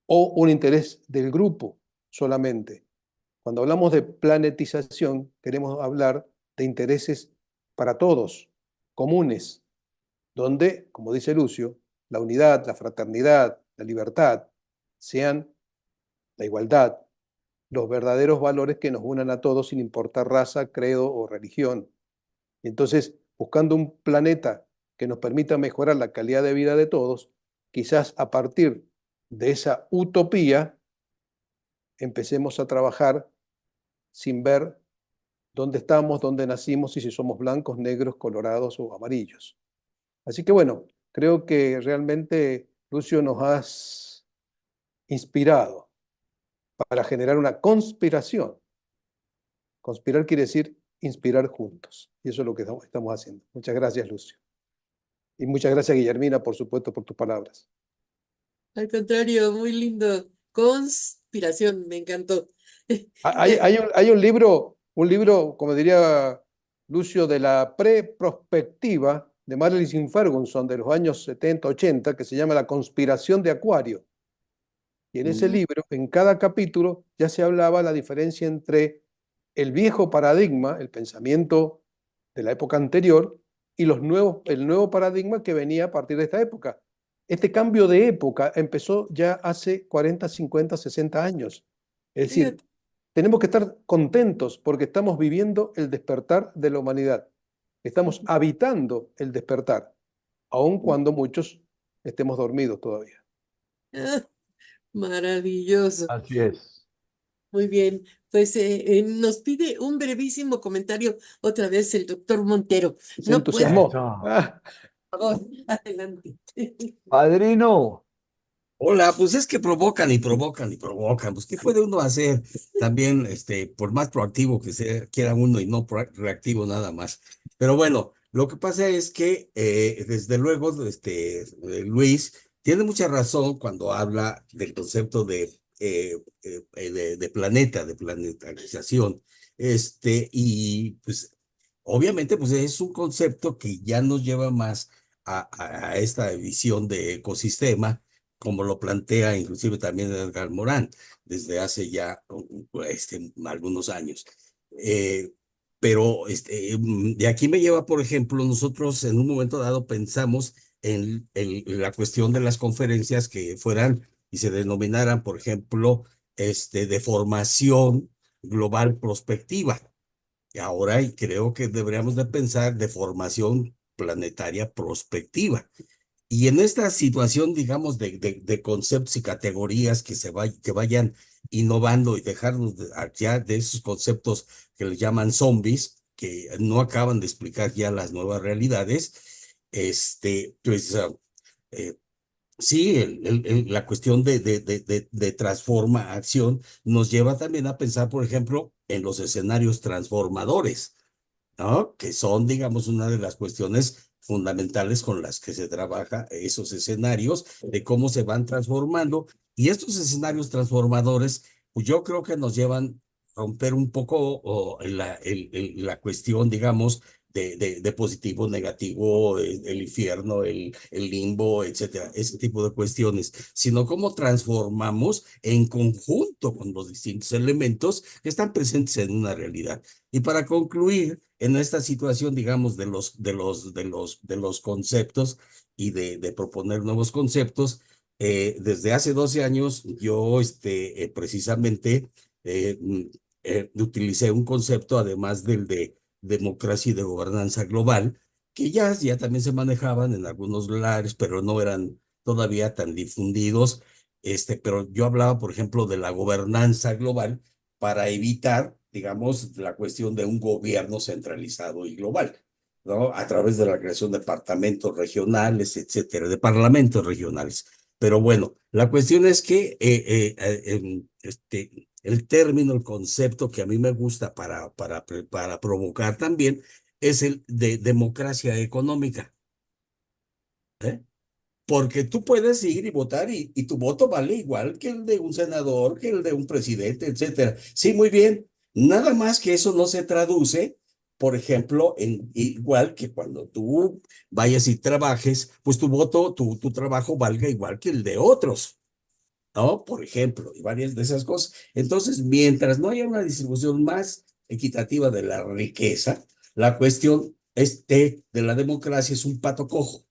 o un interés del grupo solamente. Cuando hablamos de planetización, queremos hablar de intereses para todos, comunes, donde, como dice Lucio, la unidad, la fraternidad, la libertad sean la igualdad, los verdaderos valores que nos unan a todos sin importar raza, credo o religión. Y entonces, buscando un planeta que nos permita mejorar la calidad de vida de todos, quizás a partir de esa utopía empecemos a trabajar sin ver dónde estamos, dónde nacimos y si somos blancos, negros, colorados o amarillos. Así que bueno, creo que realmente, Lucio, nos has inspirado para generar una conspiración. Conspirar quiere decir inspirar juntos. Y eso es lo que estamos haciendo. Muchas gracias, Lucio. Y muchas gracias, Guillermina, por supuesto, por tus palabras. Al contrario, muy lindo. Conspiración, me encantó. Hay un libro, como diría Lucio, de la pre-prospectiva de Marilyn Ferguson de los años 70, 80, que se llama La conspiración de Acuario. Y en ese libro, en cada capítulo, ya se hablaba la diferencia entre el viejo paradigma, el pensamiento de la época anterior, y el nuevo paradigma que venía a partir de esta época. Este cambio de época empezó ya hace 40, 50, 60 años. Es decir, tenemos que estar contentos porque estamos viviendo el despertar de la humanidad. Estamos habitando el despertar, aun cuando muchos estemos dormidos todavía. Maravilloso. Así es. Muy bien. Pues nos pide un brevísimo comentario otra vez el doctor Montero. Se No entusiasmó. por favor, adelante. Padrino. Hola, pues es que provocan y provocan y provocan. Pues, ¿qué puede uno hacer? También, por más proactivo que sea, quiera uno y no reactivo nada más. Pero bueno, lo que pasa es que, desde luego, Luis tiene mucha razón cuando habla del concepto de planeta, de planetarización. Y pues, obviamente, pues es un concepto que ya nos lleva más a esta visión de ecosistema como lo plantea inclusive también Edgar Morán desde hace ya algunos años. Pero de aquí me lleva, por ejemplo, nosotros en un momento dado pensamos en la cuestión de las conferencias que fueran y se denominaran, por ejemplo, de formación global prospectiva. Y ahora creo que deberíamos de pensar de formación planetaria prospectiva. Y en esta situación, digamos, de conceptos y categorías que vayan innovando y dejarnos ya de esos conceptos que le llaman zombies, que no acaban de explicar ya las nuevas realidades, pues sí, la cuestión de transformación nos lleva también a pensar, por ejemplo, en los escenarios transformadores, ¿no? Que son, digamos, una de las cuestiones fundamentales con las que se trabaja esos escenarios, de cómo se van transformando. Y estos escenarios transformadores, pues yo creo que nos llevan a romper un poco la cuestión, digamos, de positivo, negativo, el infierno, el limbo, etcétera, ese tipo de cuestiones, sino cómo transformamos en conjunto con los distintos elementos que están presentes en una realidad. Y para concluir, en esta situación, digamos, de los conceptos y de proponer nuevos conceptos, desde hace 12 años yo precisamente utilicé un concepto, además del de democracia y de gobernanza global, que ya también se manejaban en algunos lugares, pero no eran todavía tan difundidos. Pero yo hablaba, por ejemplo, de la gobernanza global para evitar, digamos, la cuestión de un gobierno centralizado y global, ¿no? A través de la creación de departamentos regionales, etcétera, de parlamentos regionales. Pero bueno, la cuestión es que el término, el concepto que a mí me gusta para provocar también es el de democracia económica, ¿eh? Porque tú puedes ir y votar y tu voto vale igual que el de un senador, que el de un presidente, etcétera. Sí, muy bien. Nada más que eso no se traduce, por ejemplo, en igual que cuando tú vayas y trabajes, pues tu voto, tu trabajo valga igual que el de otros, ¿no? Por ejemplo, y varias de esas cosas. Entonces, mientras no haya una distribución más equitativa de la riqueza, la cuestión de la democracia es un pato cojo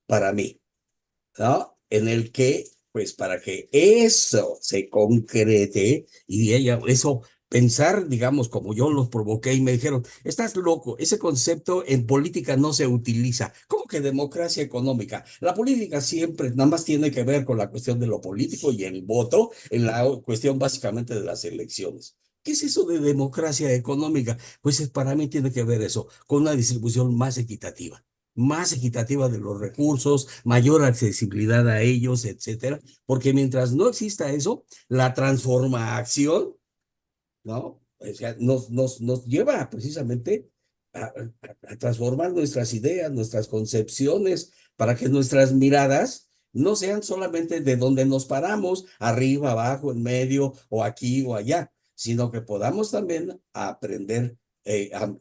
para mí, ¿no? En el que, pues, para que eso se concrete y eso, pensar, digamos, como yo los provoqué y me dijeron, estás loco, ese concepto en política no se utiliza. ¿Cómo que democracia económica? La política siempre nada más tiene que ver con la cuestión de lo político y el voto en la cuestión básicamente de las elecciones. ¿Qué es eso de democracia económica? Pues para mí tiene que ver eso, con una distribución más equitativa de los recursos, mayor accesibilidad a ellos, etcétera, porque mientras no exista eso, la transformación, ¿no? O sea, nos lleva precisamente a transformar nuestras ideas, nuestras concepciones, para que nuestras miradas no sean solamente de donde nos paramos, arriba, abajo, en medio, o aquí o allá, sino que podamos también aprender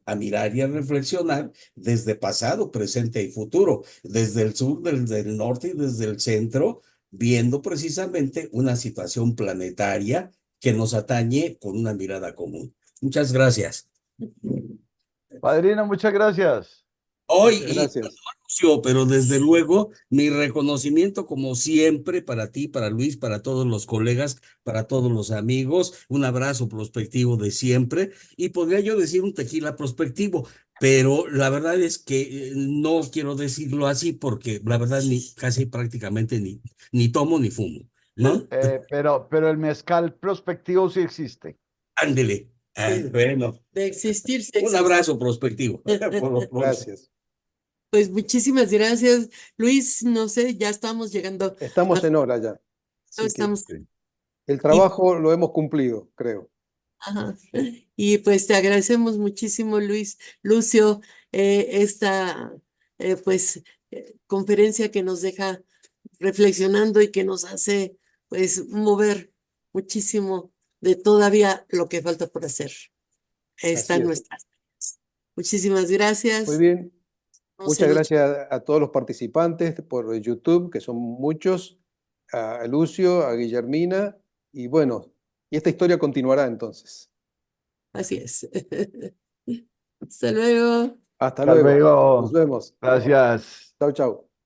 a mirar y a reflexionar desde pasado, presente y futuro, desde el sur, desde el norte y desde el centro, viendo precisamente una situación planetaria que nos atañe con una mirada común. Muchas gracias. Padrino, muchas gracias. Hoy, Muchas y gracias. anuncio, pero desde luego mi reconocimiento como siempre para ti, para Luis, para todos los colegas, para todos los amigos, un abrazo prospectivo de siempre y podría yo decir un tequila prospectivo, pero la verdad es que no quiero decirlo así porque la verdad casi prácticamente ni tomo ni fumo, ¿no? Pero el mezcal prospectivo sí existe. Ándele. Ay, bueno, De existir, sí un existe. abrazo prospectivo. Por lo pronto. Gracias. Pues muchísimas gracias, Luis. No sé, ya estamos llegando. Estamos en hora ya. No Así que estamos. Sí. el Y, trabajo lo hemos cumplido, creo. ajá. Y pues te agradecemos muchísimo, Luis, Lucio, esta pues conferencia que nos deja reflexionando y que nos hace pues mover muchísimo de todavía lo que falta por hacer. Está Así en es. nuestras manos. Muchísimas Muy gracias. bien. Nos Muchas en gracias a todos los participantes por YouTube, que son muchos, a Lucio, a Guillermina, y bueno, y esta historia continuará entonces. Así es. Hasta luego. Hasta Hasta luego. Nos luego. vemos. Gracias. Chau, chau.